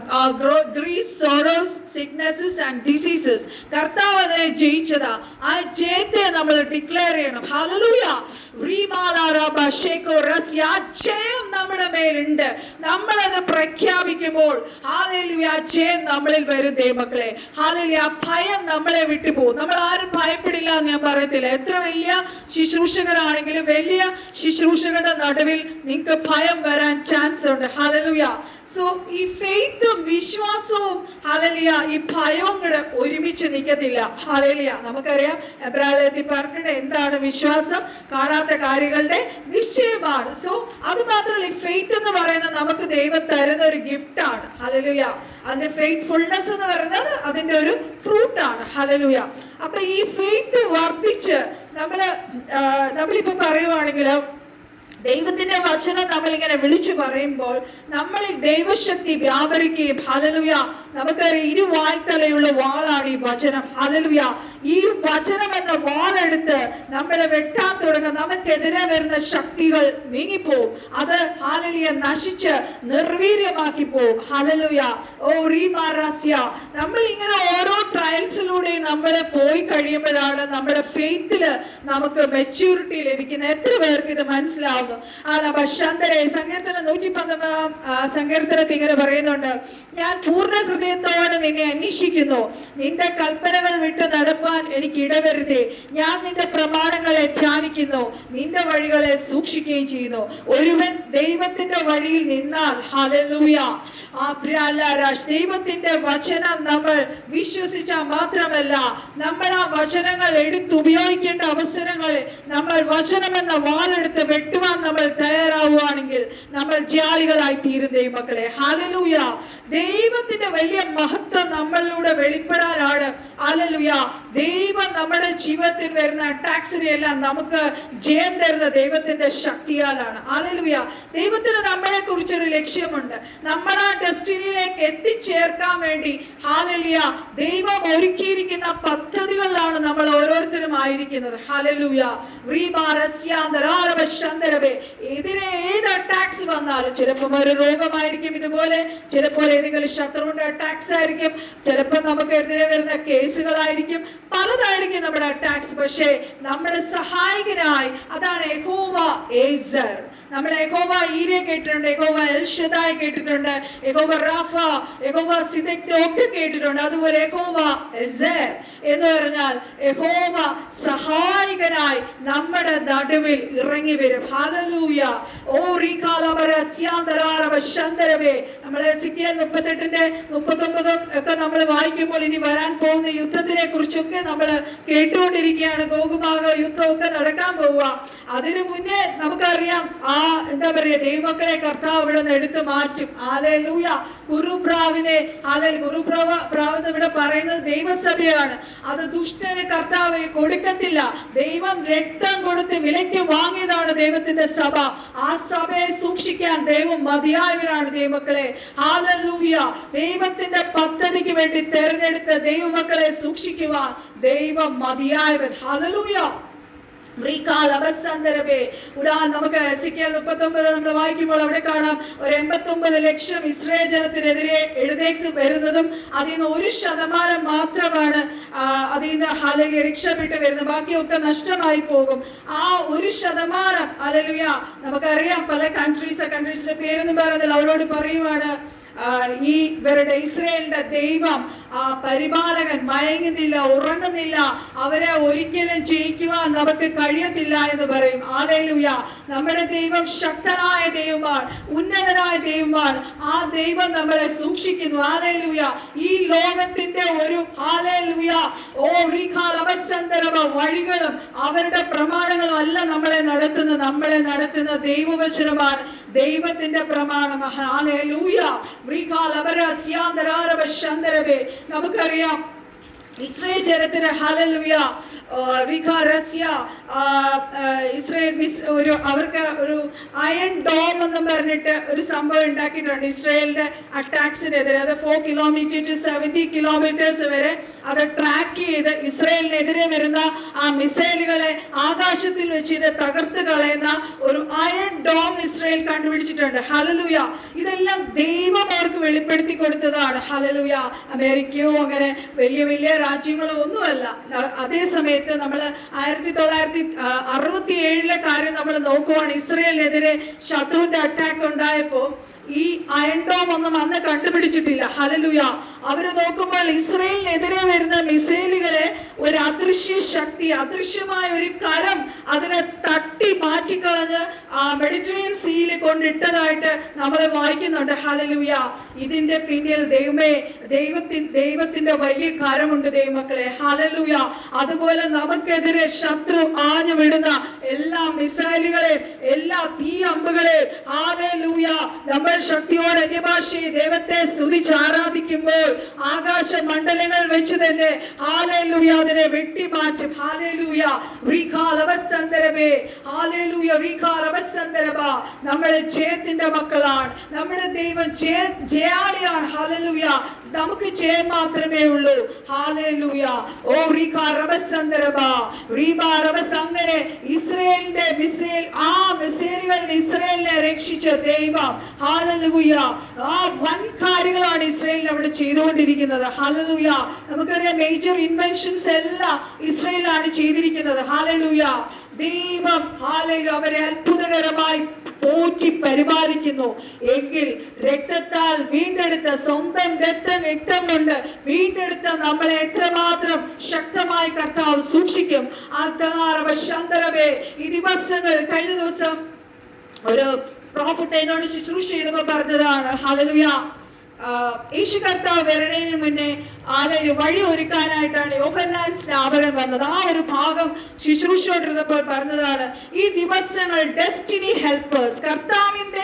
grief, sorrows, sicknesses and diseases. കർത്താവ് അതിനെ ജയിച്ചതാ. ആ ജയത്തെ നമ്മൾ ഡിക്ലെയർ ചെയ്യണം. ഹല്ലേലൂയ. ജയം നമ്മുടെ മേലുണ്ട്. നമ്മളത് പ്രഖ്യാപിക്കുമ്പോൾ ഹല്ലേലൂയ ജയം നമ്മളിൽ വരും. ദൈവമക്കളെ, ഹല്ലേലൂയ ഭയം നമ്മളെ വിട്ടുപോകും. നമ്മൾ ആരും ഭയപ്പെടില്ല എന്ന് ഞാൻ പറയത്തില്ല. എത്ര വലിയ ശുശ്രൂഷകരാണെങ്കിലും വലിയ ശുശ്രൂഷകളുടെ നടുവിൽ നിങ്ങൾക്ക് ഭയം വരാൻ ചാൻസ് ഉണ്ട്. ഹല്ലേലൂയ. സോ ഈ ഫെയ്ത്തും വിശ്വാസവും ഹല്ലേലൂയ ഈ ഭയവും കൂടെ ഒരുമിച്ച് നിൽക്കത്തില്ല. ഹല്ലേലൂയ. നമുക്കറിയാം എബ്രായത്തിൽ പറഞ്ഞിട്ട് എന്താണ് വിശ്വാസം? കാണാത്ത കാര്യങ്ങളുടെ നിശ്ചയമാണ്. സോ അത് മാത്രമല്ല, ഈ ഫെയ്ത്ത് എന്ന് പറയുന്നത് നമുക്ക് ദൈവം തരുന്ന ഒരു ഗിഫ്റ്റ് ആണ്. ഹല്ലേലൂയ. അതിന്റെ ഫെയ്ത്ത്ഫുൾനെസ് എന്ന് പറയുന്നത് അതിന്റെ ഒരു ഫ്രൂട്ട് ആണ്. ഹല്ലേലൂയ. അപ്പൊ ഈ ഫെയ്ത്ത് വർദ്ധിച്ച് നമ്മളിപ്പോ പറയുവാണെങ്കിൽ ദൈവത്തിന്റെ വചനം നമ്മളിങ്ങനെ വിളിച്ചു പറയുമ്പോൾ നമ്മളിൽ ദൈവശക്തി വ്യാപരിക്കുകയും, ഹല്ലേലൂയ, നമുക്കറിയാം ഇരുവായ്ത്തലയുള്ള വാളാണ് ഈ വചനം. ഹല്ലേലൂയ. ഈ വചനം എന്ന വാളെടുത്ത് നമ്മളെ വെട്ടാൻ തുടങ്ങും. നമുക്കെതിരെ വരുന്ന ശക്തികൾ നീങ്ങിപ്പോവും. അത് ഹല്ലേലൂയ നശിച്ച് നിർവീര്യമാക്കി പോവും. ഹല്ലേലൂയ. ഓ റീമാറാസ്യ. നമ്മൾ ഇങ്ങനെ ഓരോ ട്രയൽസിലൂടെയും നമ്മൾ പോയി കഴിയുമ്പോഴാണ് നമ്മുടെ ഫെയ്ത്തില് നമുക്ക് മെച്യൂരിറ്റി ലഭിക്കുന്നത്. എത്ര പേർക്ക് ഇത് മനസ്സിലാവുന്നു? സങ്കീർത്തനം 119 സങ്കീർത്തനത്തിൽ ഇങ്ങനെ പറയുന്നുണ്ട്, ഞാൻ പൂർണ്ണ ഹൃദയത്തോടെ നിന്നെ അന്വേഷിക്കുന്നു, നിന്റെ കൽപ്പനകൾ വിട്ട് നടപ്പാൻ എനിക്ക് ഇടവരുതേ. ഞാൻ നിന്റെ പ്രമാണങ്ങളെ ധ്യാനിക്കുന്നു, നിന്റെ വഴികളെ സൂക്ഷിക്കുകയും ചെയ്യുന്നു. ഒരുവൻ ദൈവത്തിന്റെ വഴിയിൽ നിന്നാൽ, ഹല്ലേലൂയ, ദൈവത്തിന്റെ വചനം നമ്മൾ വിശ്വസിച്ചാൽ മാത്രമല്ല, നമ്മൾ ആ വചനങ്ങൾ എടുത്തുപയോഗിക്കേണ്ട അവസരങ്ങളിൽ നമ്മൾ വചനം എന്ന വാളെടുത്ത് വെട്ടുവാൻ നമ്മൾ തയ്യാറാവുകയാണെങ്കിൽ നമ്മൾ ജാലികളായി തീരും ദൈവമക്കളെ. ഹല്ലേലൂയ. ദൈവത്തിന്റെ വലിയ മഹത്വം നമ്മളിലൂടെ വെളിപ്പെടാനാണ്. ഹല്ലേലൂയ. ദൈവം നമ്മുടെ ജീവിതത്തിൽ വരുന്ന അറ്റാക്സിനെ എല്ലാം നമുക്ക് ജയം തരുന്ന ദൈവത്തിന്റെ ശക്തിയാലാണ്. ഹല്ലേലൂയ. ദൈവത്തിന് നമ്മളെ കുറിച്ചൊരു ലക്ഷ്യമുണ്ട്. നമ്മൾ ആ ഡെസ്റ്റിനിയിലേക്ക് എത്തിച്ചേർക്കാൻ വേണ്ടി, ഹല്ലേലൂയ, ദൈവം ഒരുക്കിയിരിക്കുന്ന പദ്ധതികളിലാണ് നമ്മൾ ഓരോരുത്തരും ആയിരിക്കുന്നത്. ഹല്ലേലൂയ. ഇതിനെ ഏത് അറ്റാക്സ് വന്നാലും, ചിലപ്പോൾ ഒരു രോഗമായിരിക്കും, ഇതുപോലെ ചിലപ്പോൾ ഏതെങ്കിലും ശത്രുവിന്റെ അറ്റാക്സ് ആയിരിക്കും, ചിലപ്പോൾ നമുക്ക് എതിരെ വരുന്ന കേസുകളായിരിക്കും, പലതായിരിക്കും നമ്മുടെ അറ്റാക്സ്. പക്ഷേ നമ്മുടെ സഹായകനായി അതാണ് യഹോവ ഏസർ. നമ്മൾ യഹോവ ഈരെ കേട്ടിട്ടുണ്ട്, യഹോവ എൽ ഷദായ് കേട്ടിട്ടുണ്ട്, യഹോവ റാഫ, യഹോവ സിദെക്കിനെ ഒക്കെ കേട്ടിട്ടുണ്ട്. അതുപോലെ യഹോവ ഏസർ എന്ന് പറഞ്ഞാൽ യഹോവ സഹായകനായി നമ്മുടെ നടുവിൽ ഇറങ്ങി വരും. ഹല്ലേലൂയ. ഓ നമ്മളെ എസെക്കിയേൽ 38-39 ഒക്കെ നമ്മൾ വായിക്കുമ്പോൾ ഇനി വരാൻ പോകുന്ന യുദ്ധത്തിനെ കുറിച്ചൊക്കെ നമ്മൾ കേട്ടുകൊണ്ടിരിക്കുകയാണ്. ഗോഗുമാഗ യുദ്ധമൊക്കെ നടക്കാൻ പോവുക. അതിനു മുന്നേ നമുക്കറിയാം, എന്താ പറയുക, ദൈവമക്കളെ കർത്താവ് ഇവിടെ നിന്ന് എടുത്തു മാറ്റും. ഹല്ലേലൂയ. ഗുരുപ്രാവിനെ, ഗുരുപ്രാവ് ഇവിടെ പറയുന്നത് ദൈവസഭയാണ്. അത് ദുഷ്ടന് കർത്താവ് കൊടുക്കത്തില്ല. ദൈവം രക്തം കൊടുത്ത് വിലയ്ക്ക് വാങ്ങിയതാണ് ദൈവത്തിന്റെ സഭ. ആ സഭയെ സൂക്ഷിക്കാൻ ദൈവം മതിയായവരാണ് ദൈവമക്കളെ. ഹല്ലേലൂയ. ദൈവത്തിന്റെ പദ്ധതിക്ക് വേണ്ടി തെരഞ്ഞെടുത്ത ദൈവമക്കളെ സൂക്ഷിക്കുവാൻ ദൈവം മതിയായവൻ. ഹല്ലേലൂയ. നമുക്ക് എസെക്കിയേൽ 39 നമ്മൾ വായിക്കുമ്പോൾ അവിടെ കാണാം, ഒരു 89 ലക്ഷം ഇസ്രായേൽ ജനത്തിനെതിരെ എഴുന്നേറ്റ് വരുന്നതും അതിൽ നിന്ന് 1% മാത്രമാണ് അതിൽ നിന്ന് ഹല്ലേലൂയ രക്ഷപ്പെട്ട് വരുന്നത്. ബാക്കിയൊക്കെ നഷ്ടമായി പോകും. ആ 1%, ഹല്ലേലൂയ, നമുക്കറിയാം പല കൺട്രീസിന്റെ പേരൊന്നും പറയുന്നില്ല, അവരോട് പറയുവാണ്, ഈ ഇവരുടെ ഇസ്രായേലിന്റെ ദൈവം പരിപാലകൻ മയങ്ങുന്നില്ല, ഉറങ്ങുന്നില്ല, അവരെ ഒരിക്കലും ജയിക്കുവാൻ നമുക്ക് കഴിയത്തില്ല എന്ന് പറയും. ഹല്ലേലൂയ. നമ്മുടെ ദൈവം ശക്തനായ ദൈവമാണ്, ഉന്നതനായ ദൈവമാണ്. ആ ദൈവം നമ്മളെ സൂക്ഷിക്കുന്നു. ഹല്ലേലൂയ. ഈ ലോകത്തിന്റെ ഒരു ഹല്ലേലൂയ വഴികളും അവരുടെ പ്രമാണങ്ങളും അല്ല നമ്മളെ നടത്തുന്ന ദൈവവചനമാണ്, ദൈവത്തിന്റെ പ്രമാണം. ഹല്ലേലൂയ. നമുക്കറിയാം ഇസ്രായേൽ ജനത്തിന്, ഹല്ലേലൂയ, അവർക്ക് ഒരു അയൺ ഡോം എന്ന് പറഞ്ഞിട്ട് ഒരു സംഭവം ഉണ്ടാക്കിയിട്ടുണ്ട് ഇസ്രായേലിന്റെ അറ്റാക്സിനെതിരെ. അത് 4 കിലോമീറ്റർ to 70 കിലോമീറ്റേഴ്സ് വരെ അത് ട്രാക്ക് ചെയ്ത് ഇസ്രായേലിനെതിരെ വരുന്ന ആ മിസൈലുകളെ ആകാശത്തിൽ വെച്ച് തകർത്ത് കളയുന്ന ഒരു അയൺ ഡോം ഇസ്രായേൽ കണ്ടുപിടിച്ചിട്ടുണ്ട്. ഹല്ലേലൂയ. ഇതെല്ലാം ദൈവം അവർക്ക് വെളിപ്പെടുത്തി കൊടുത്തതാണ്. ഹല്ലേലൂയ. അമേരിക്കയോ അങ്ങനെ വലിയ വലിയ രാജ്യങ്ങളോ ഒന്നുമല്ല. അതേ സമയത്ത് നമ്മൾ 1967 കാര്യം നമ്മൾ നോക്കുവാണ്. ഇസ്രായേലിനെതിരെ ശത്രുവിന്റെ അറ്റാക്ക് ഉണ്ടായപ്പോൾ ഈ അയൺ ഡോം ഒന്നും അന്ന് കണ്ടുപിടിച്ചിട്ടില്ല. ഹല്ലേലൂയ. അവര് നോക്കുമ്പോൾ ഇസ്രായേലിനെതിരെ വരുന്ന മിസൈലുകളെ ഒരു അദൃശ്യ ശക്തി, അദൃശ്യമായ ഒരു കരം അതിനെ തട്ടി മാറ്റിക്കളഞ്ഞ് ആ മെഡിറ്ററേനിയൻ സീയിൽ കൊണ്ടിട്ടതായിട്ട് നമ്മൾ വായിക്കുന്നുണ്ട്. ഹല്ലേലൂയ. ഇതിന്റെ പിന്നിൽ ദൈവത്തിന്റെ വലിയ കരമുണ്ട് ദൈവമക്കളെ. ഹല്ലേലൂയ. അതുപോലെ നമുക്കെതിരെ ശത്രു ആഞ്ഞു വിടുന്ന എല്ലാ മിസൈലുകളെയും എല്ലാ തീ അമ്പുകളെയും ഹല്ലേലൂയ നമ്മൾ ശക്തിയോടെ അന്യഭാഷയെ ദൈവത്തെ സ്തുതിച്ച് ആരാധിക്കുമ്പോൾ ആകാശ മണ്ഡലങ്ങൾ വെച്ച് തന്നെ ഹല്ലേലൂയ അതിനെ വെട്ടിമാറ്റും. ഹല്ലേലൂയ. റീഖാലവസന്തരബേ. ഹല്ലേലൂയ. റീഖാലവസന്തരബ. നമ്മൾ ജയത്തിന്റെ മക്കളാണ്. നമ്മുടെ ദൈവം ജയാളിയാണ്. ഹല്ലേലൂയ. നമുക്ക് ജയം മാത്രമേ ഉള്ളൂ. ഹല്ലേലൂയ. ഓ റീഖാലവസന്തരബ. അങ്ങനെ ഇസ്രായേലിന്റെ മിസൈലുകളിൽ ഇസ്രായേലിനെ രക്ഷിച്ച ദൈവം ഹല്ലേലൂയ ആ വൻ കാര്യങ്ങളാണ് ഇസ്രായേലിൽ അവിടെ ചെയ്തുകൊണ്ടിരിക്കുന്നത്. ഹല്ലേലൂയ. നമുക്കറിയാം മേജർ ഇൻവെൻഷൻസ് എല്ലാം ഇസ്രായേലാണ് ചെയ്തിരിക്കുന്നത്. ഹല്ലേലൂയ. ദൈവം ഹല്ലേലൂയ അവരെ അത്ഭുതകരമായി പോറ്റി പരിപാലിക്കുന്നു. എങ്കിൽ രക്തത്താൽ വീണ്ടെടുത്ത സ്വന്തം രക്തം കൊണ്ട് വീണ്ടെടുത്ത നമ്മളെ എത്രമാത്രം ശക്തമായി കർത്താവ് സൂക്ഷിക്കും. ഈ ദിവസങ്ങൾ കഴിഞ്ഞ ദിവസം ഒരു പ്രോഫറ്റ് എന്നോട് ശുശ്രൂഷ ചെയ്തപ്പോൾ പറഞ്ഞതാണ് ഹല്ലേലൂയ യേശു കർത്താവ് വരണേന് മുന്നേ വഴി ഒരുക്കാനായിട്ടാണ് യോഹന്നാൻ സ്നാപകൻ വന്നത്. ആ ഒരു ഭാഗം ശുശ്രൂഷയോണ്ടിരുന്നപ്പോൾ പറഞ്ഞതാണ് ഈ ദിവസങ്ങൾ ഡെസ്റ്റിനി ഹെൽപ്പേഴ്സ് കർത്താവിന്റെ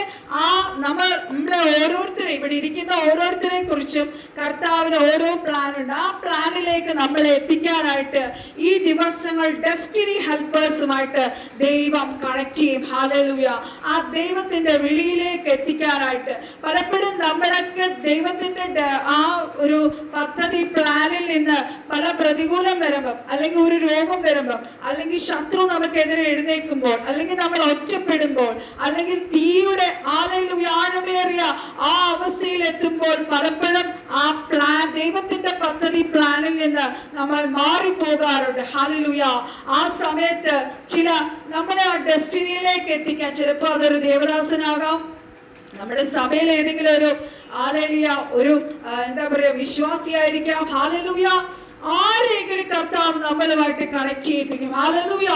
നമ്മളെ ഓരോരുത്തരെ ഇവിടെ ഇരിക്കുന്ന ഓരോരുത്തരെ കുറിച്ചും കർത്താവിന് ഓരോ പ്ലാൻ ഉണ്ട്. ആ പ്ലാനിലേക്ക് നമ്മളെ എത്തിക്കാനായിട്ട് ഈ ദിവസങ്ങൾ ഡെസ്റ്റിനി ഹെൽപ്പേഴ്സുമായിട്ട് ദൈവം കണക്ട് ചെയ്യും. ഹല്ലേലൂയ. ആ ദൈവത്തിന്റെ വിളിയിലേക്ക് എത്തിക്കാനായിട്ട് പലപ്പോഴും നമ്മളൊക്കെ ദൈവത്തിന്റെ ആ ഒരു പദ്ധതി പ്ലാനിൽ നിന്ന് പല പ്രതികൂലം വരുമ്പോൾ അല്ലെങ്കിൽ ഒരു രോഗം വരുമ്പോൾ അല്ലെങ്കിൽ ശത്രു നമുക്കെതിരെ എഴുന്നേൽക്കുമ്പോൾ അല്ലെങ്കിൽ നമ്മൾ ഒറ്റപ്പെടുമ്പോൾ അല്ലെങ്കിൽ തീയുടെ ആഴമേറിയ ആ അവസ്ഥയിൽ എത്തുമ്പോൾ പലപ്പോഴും ആ പ്ലാൻ ദൈവത്തിന്റെ പദ്ധതി പ്ലാനിൽ നിന്ന് നമ്മൾ മാറിപ്പോകാറുണ്ട്. ഹല്ലേലൂയ. ആ സമയത്ത് നമ്മളെ ആ ഡെസ്റ്റിനിയിലേക്ക് എത്തിക്കാൻ ചിലപ്പോൾ അതൊരു ദേവദാസനാകാം, നമ്മുടെ സഭയിൽ ഏതെങ്കിലും ഒരു എന്താ പറയാ വിശ്വാസിയായിരിക്കാം. ഹല്ലേലൂയ. ആരെങ്കിലും കർത്താവ് നമ്മളുമായിട്ട് കണക്ട് ചെയ്യിപ്പിക്കും. ഹല്ലേലൂയ.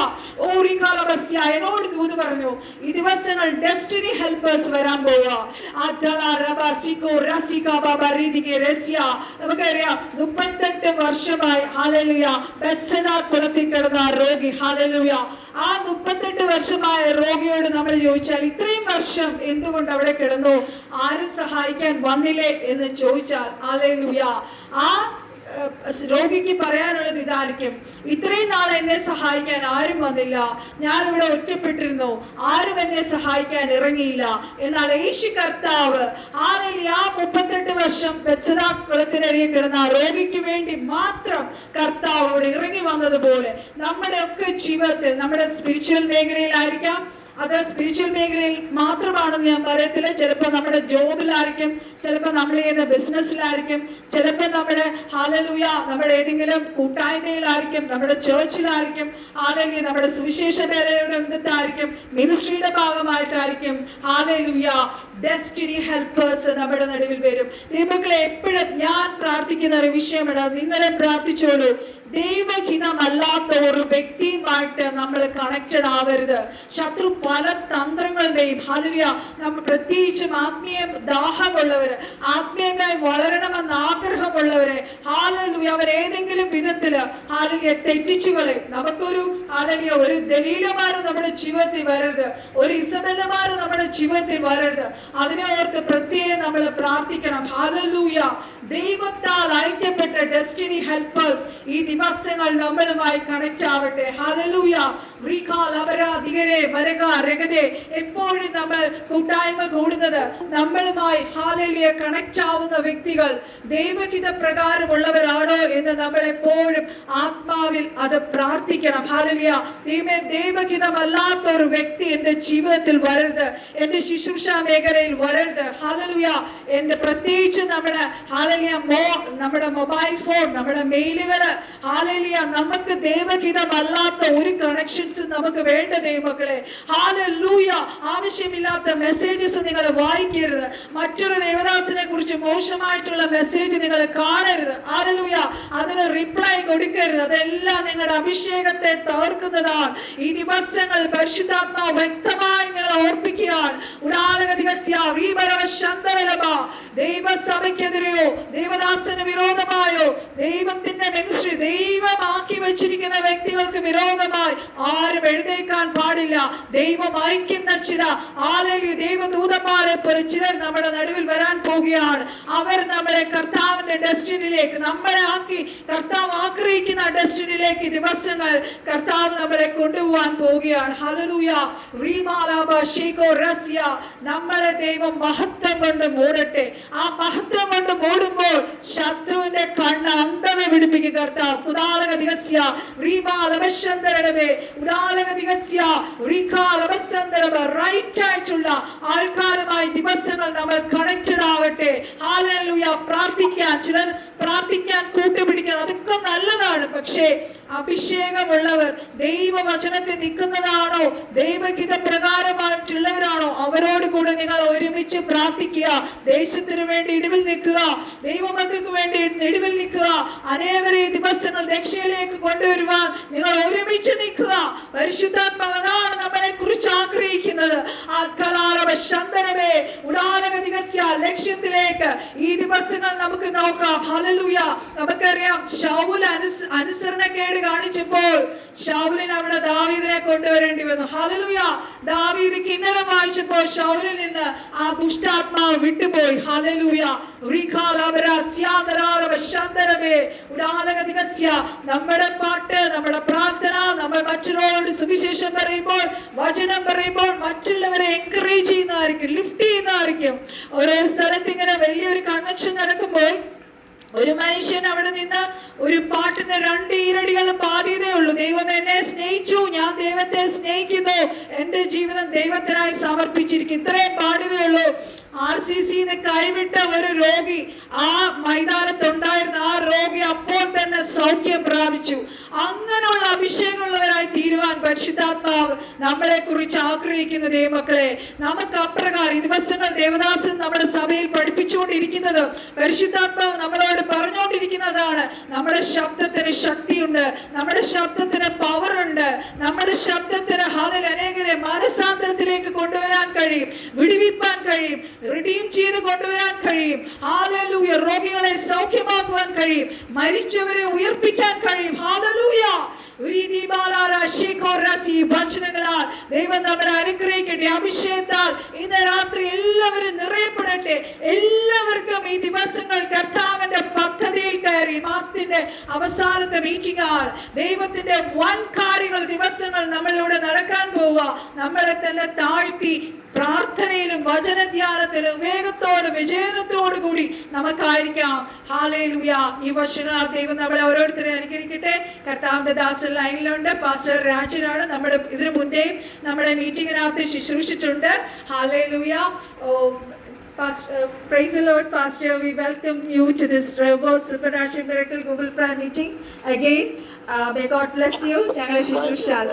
എന്നോട് ദൂത് പറഞ്ഞു ഈ ദിവസങ്ങൾ ഡെസ്റ്റിനി ഹെൽപ്പേഴ്സ് വരാൻ പോവുക. നമുക്കറിയാം 38 വർഷമായി ഹല്ലേലൂയ ബെത്സദ കുളത്തിൽ കിടന്ന രോഗി. ഹല്ലേലൂയ. ആ 38 വർഷമായ രോഗിയോട് നമ്മൾ ചോദിച്ചാൽ ഇത്രയും വർഷം എന്തുകൊണ്ട് അവിടെ കിടന്നു, ആരും സഹായിക്കാൻ വന്നില്ലേ എന്ന് ചോദിച്ചാൽ ഹല്ലേലൂയ ആ രോഗിക്ക് പറയാനുള്ളത് ഇതായിരിക്കും, ഇത്രയും നാൾ എന്നെ സഹായിക്കാൻ ആരും വന്നില്ല, ഞാനിവിടെ ഒറ്റപ്പെട്ടിരുന്നു, ആരും എന്നെ സഹായിക്കാൻ ഇറങ്ങിയില്ല. എന്നാൽ യേശു കർത്താവ് ആ 38 വർഷം ബെത്സദ കുളത്തിനരികെ കിടന്ന രോഗിക്ക് വേണ്ടി മാത്രം കർത്താവ് അവിടെ ഇറങ്ങി വന്നതുപോലെ നമ്മുടെ ഒക്കെ ജീവിതത്തിൽ നമ്മുടെ സ്പിരിച്വൽ മേഖലയിലായിരിക്കാം, അത് സ്പിരിച്വൽ മേഖലയിൽ മാത്രമാണെന്ന് ഞാൻ പറയത്തില്ല. ചിലപ്പോൾ നമ്മുടെ ജോബിലായിരിക്കും, ചിലപ്പോൾ നമ്മൾ ചെയ്യുന്ന ബിസിനസ്സിലായിരിക്കും, ചിലപ്പോൾ നമ്മുടെ ഹല്ലേലൂയ നമ്മുടെ ഏതെങ്കിലും കൂട്ടായ്മയിലായിരിക്കും, നമ്മുടെ ചേർച്ചിലായിരിക്കും, അല്ലെങ്കിൽ നമ്മുടെ സുവിശേഷ വേലയുടെ ബന്ധത്തായിരിക്കും, മിനിസ്ട്രിയുടെ ഭാഗമായിട്ടായിരിക്കും. ഹല്ലേലൂയ ഡെസ്റ്റിനി ഹെൽപ്പേഴ്സ് നമ്മുടെ നടുവിൽ വരും. ദൈവങ്ങളെ എപ്പോഴും ഞാൻ പ്രാർത്ഥിക്കുന്ന ഒരു വിഷയമാണ്, നിങ്ങളെ പ്രാർത്ഥിച്ചോളൂ, ദൈവഹിതമല്ലാത്ത ഒരു വ്യക്തിയുമായിട്ട് നമ്മൾ കണക്റ്റഡ് ആവരുത്. ശത്രു പല തന്ത്രങ്ങളുടെയും ഹല്ലേലൂയ നമ്മൾ പ്രത്യേകിച്ചും ആത്മീയ ദാഹമുള്ളവര്, ആത്മീയമായി വളരണമെന്ന് ആഗ്രഹമുള്ളവരെ ഹല്ലേലൂയ അവരേതെങ്കിലും വിധത്തില് ഹല്ലേലൂയ തെറ്റിച്ചുകളെ നമുക്കൊരു ഹല്ലേലൂയ ഒരു ദലീലമാര് നമ്മുടെ ജീവിതത്തിൽ വരരുത്, ഒരു ഇസബെല്ലമാര് നമ്മുടെ ജീവിതത്തിൽ വരരുത്. അതിനെ ഓർത്ത് പ്രത്യേകം നമ്മൾ പ്രാർത്ഥിക്കണം. ഹല്ലേലൂയ ദൈവത്താൽ അയക്കപ്പെട്ട ഡെസ്റ്റിനി ഹെൽപ്പേഴ്സ് ഈ ദിവസങ്ങൾ നമ്മളുമായി കണക്ട് ആവട്ടെ. ഹല്ലേലൂയ എപ്പോഴും നമ്മൾ കൂട്ടായ്മ കൂടുന്നത് നമ്മളുമായി ഹല്ലേലൂയ കണക്ട് ആവുന്ന വ്യക്തികൾ ദൈവഹിത പ്രകാരമുള്ളവരാണോ എന്ന് നമ്മൾ എപ്പോഴും ആത്മാവിൽ അത് പ്രാർത്ഥിക്കണം. ഹല്ലേലൂയ ദൈവഹിതമല്ലാത്ത ഒരു വ്യക്തി എന്റെ ജീവിതത്തിൽ വരരുത്, എന്റെ ശുശ്രൂഷ മേഖലയിൽ വരരുത്. ഹല്ലേലൂയ എന്റെ പ്രത്യേകിച്ച് നമ്മുടെ ഹല്ലേലൂയ നമ്മുടെ മൊബൈൽ ഫോൺ, നമ്മുടെ മെയിലുകള് ഹാലലുയ. നമുക്ക് ദൈവഹിതമല്ലാത്ത ഒരു കണക്ഷൻസ് നമുക്ക് വേണ്ട ദൈവമക്കളെ. ഹാലലൂയ. ആവശ്യമില്ലാത്ത മെസ്സേജസ് നിങ്ങൾ വായിക്കരുത്. മറ്റൊരു ദേവദാസിനെ കുറിച്ച് മോശമായിട്ടുള്ള മെസ്സേജ് നിങ്ങൾ കാണരുത്. ഹാലലൂയ. അതിന് റിപ്ലൈ കൊടുക്കരുത്. അതെല്ലാം നിങ്ങളുടെ അഭിഷേകത്തെ തകർക്കുന്നതാണ്. ഈ ദിവസങ്ങൾ പരിശുദ്ധാത്മാവ് വ്യക്തമായി നിങ്ങൾ ഓർപ്പിക്കുകയാണ്. ദൈവസഭയ്ക്കെതിരെയോ ദൈവദാസന് വിരോധമായോ ദൈവത്തിന്റെ മിനിസ്ട്രി ദൈവമാക്കി വെച്ചിരിക്കുന്ന വ്യക്തികൾക്ക് വിരോധമായി ആരും എഴുന്നേൽക്കാൻ പാടില്ല. ദൈവം അയക്കുന്ന ചില ആലയിൽ ദൈവദൂതന്മാരെ പോലെ ചിലർ നമ്മുടെ നടുവിൽ വരാൻ പോവുകയാണ്. അവർ നമ്മളെ കർത്താവിന്റെ ഡെസ്റ്റിനിലേക്ക് നമ്മളെ ആക്കി കർത്താവ് ആഗ്രഹിക്കുന്ന ഡെസ്റ്റിനിലേക്ക് ദിവസങ്ങൾ കർത്താവ് നമ്മളെ കൊണ്ടുപോകാൻ പോവുകയാണ്. ഹല്ലേലൂയ. നമ്മളെ ദൈവം മഹത്വം കൊണ്ട് മൂടട്ടെ. ആ മഹത്വം കൊണ്ട് മൂടുമ്പോൾ ശത്രുവിന്റെ കണ്ണ് അന്ധത പിടിപ്പിക്കും കർത്താവ്. റൈറ്റ് ആയിട്ടുള്ള ആൾക്കാരുമായി ദിവസങ്ങൾ നമ്മൾ കണക്റ്റഡ് ആവട്ടെ. ഹല്ലേലൂയ. പ്രാർത്ഥിക്കാൻ ചിലർ പ്രാർത്ഥിക്കാൻ കൂട്ടുപിടിക്കാൻ അതൊക്കെ നല്ലതാണ്. പക്ഷേ അഭിഷേകമുള്ളവർ ദൈവവചനത്തിൽ നിൽക്കുന്നതാണോ ദൈവഹിത പ്രകാരമായിട്ടുള്ളവരാണോ അവരോട് കൂടെ നിങ്ങൾ ഒരുമിച്ച് പ്രാർത്ഥിക്കുക. ദേശത്തിന് വേണ്ടി ഇടിവിൽ നിൽക്കുക. ദൈവമക്കൾക്ക് വേണ്ടി ഇടിവിൽ നിൽക്കുക. അനേവരെ ദിവസങ്ങൾ രക്ഷയിലേക്ക് കൊണ്ടുവരുവാൻ നിങ്ങൾ ഒരുമിച്ച് നിൽക്കുക. പരിശുദ്ധാത്മാവാണ് നമ്മളെ കുറിച്ച് ആഗ്രഹിക്കുന്നത്. ലക്ഷ്യത്തിലേക്ക് ഈ ദിവസങ്ങൾ നമുക്ക് നോക്കാം. ഹല്ലേലൂയ. നമുക്കറിയാം ശൗൽ അനുസരണക്കേട് കാണിച്ചപ്പോൾ ശൗലിന് അവിടെ ദാവീദിനെ കൊണ്ടുവരേണ്ടി വന്നു. ഹല്ലേലൂയ. ദാവീദ് കിന്നരം വായിച്ചപ്പോൾ ശൗലിൽ നിന്ന് ആ ദുഷ്ടാത്മാവ് വിട്ടുപോയി. ഹല്ലേലൂയ. നമ്മുടെ പാട്ട്, നമ്മുടെ പ്രാർത്ഥന, നമ്മൾ മറ്റുള്ളവരോട് സുവിശേഷം പറയുമ്പോൾ വചനം പറയുമ്പോൾ മറ്റുള്ളവരെ എൻകറേജ് ചെയ്യുന്നതായിരിക്കും, ലിഫ്റ്റ് ചെയ്യുന്നതായിരിക്കും. ഓരോ സ്ഥലത്ത് ഇങ്ങനെ വലിയൊരു കൺവെൻഷൻ നടക്കുമ്പോൾ ഒരു മനുഷ്യൻ അവിടെ നിന്ന് ഒരു പാട്ടിന് 2 ഈരടികൾ പാടിയതേ ഉള്ളൂ. ദൈവം എന്നെ സ്നേഹിച്ചു, ഞാൻ ദൈവത്തെ സ്നേഹിക്കുന്നു, എന്റെ ജീവിതം ദൈവത്തിനായി സമർപ്പിച്ചിരിക്കും. ഇത്രയും പാടിയതേ ഉള്ളൂ. RCC കൈവിട്ട ഒരു രോഗി ആ മൈതാനത്തുണ്ടായിരുന്ന ആ രോഗി അപ്പോൾ തന്നെ സൗഖ്യം പ്രാപിച്ചു. അങ്ങനെയുള്ള അഭിഷേകമുള്ളവരായി തീരുവാൻ പരിശുദ്ധാത്മാവ് നമ്മളെ കുറിച്ച് ആഗ്രഹിക്കുന്ന ദൈവമക്കളെ. നമുക്ക് അപ്രകാരം ദിവസങ്ങൾ ദേവദാസൻ നമ്മുടെ സഭയിൽ പഠിപ്പിച്ചുകൊണ്ടിരിക്കുന്നത് പരിശുദ്ധാത്മാവ് നമ്മളോട് പറഞ്ഞുകൊണ്ടിരിക്കുന്നതാണ്. നമ്മുടെ ശബ്ദത്തിന് ശക്തിയുണ്ട്, നമ്മുടെ ശബ്ദത്തിന് പവർ ഉണ്ട്, നമ്മുടെ ശബ്ദത്തിന് ഹാലിൽ അനേകരെ മാനസാന്തരത്തിലേക്ക് കൊണ്ടുവരാൻ കഴിയും, വിടുവിപ്പാൻ കഴിയും, റിഡീം ചെയ്ത് കൊണ്ടുവരാൻ കഴിയും. ഹല്ലേലൂയ. രോഗികളെ സൗഖ്യമാക്കുവാൻ കഴിയും, മരിച്ചവരെ ഉയർപ്പിക്കാൻ കഴിയും. ഹല്ലേലൂയ. ഭക്ഷണങ്ങളാൽ ദൈവം നമ്മളെ അനുഗ്രഹിക്കട്ടെ. അഭിഷേകത്താൽ ഇന്ന് രാത്രി എല്ലാവരും നിറയപ്പെടട്ടെ. എല്ലാവർക്കും ഈ ദിവസങ്ങൾ കർത്താവിന്റെ പദ്ധതിയിൽ കയറി മാസത്തിന്റെ അവസാനത്തെ മീറ്റിംഗ് ആണ്. ദൈവത്തിന്റെ വൻ കാര്യങ്ങൾ ദിവസങ്ങൾ നമ്മളിലൂടെ നടക്കാൻ പോവുക. നമ്മളെ തന്നെ താഴ്ത്തി പ്രാർത്ഥനയിലും വചനധ്യാനത്തിലും വേഗത്തോടും വിജയത്തോടു കൂടി നമുക്കായിരിക്കാം. ഹല്ലേലൂയ. ഈ വർഷങ്ങളാൽ ദൈവം നമ്മളെ ഓരോരുത്തരെയും അനുഗ്രഹിക്കട്ടെ. കർത്താവിന്റെ ദാസൻ ലൈനിലുണ്ട്. പാസ്റ്റർ രാജനാണ്. നമ്മുടെ ഇതിനു മുന്നേയും നമ്മുടെ മീറ്റിംഗിനകത്ത് ശുശ്രൂഷിച്ചിട്ടുണ്ട്. Hallelujah. Praise the Lord, Pastor. We welcome you to this Reverse Supernatural Miracle Google Prayer meeting again. May God bless you. ഞങ്ങളെ ശുശ്രൂഷിച്ചാൽ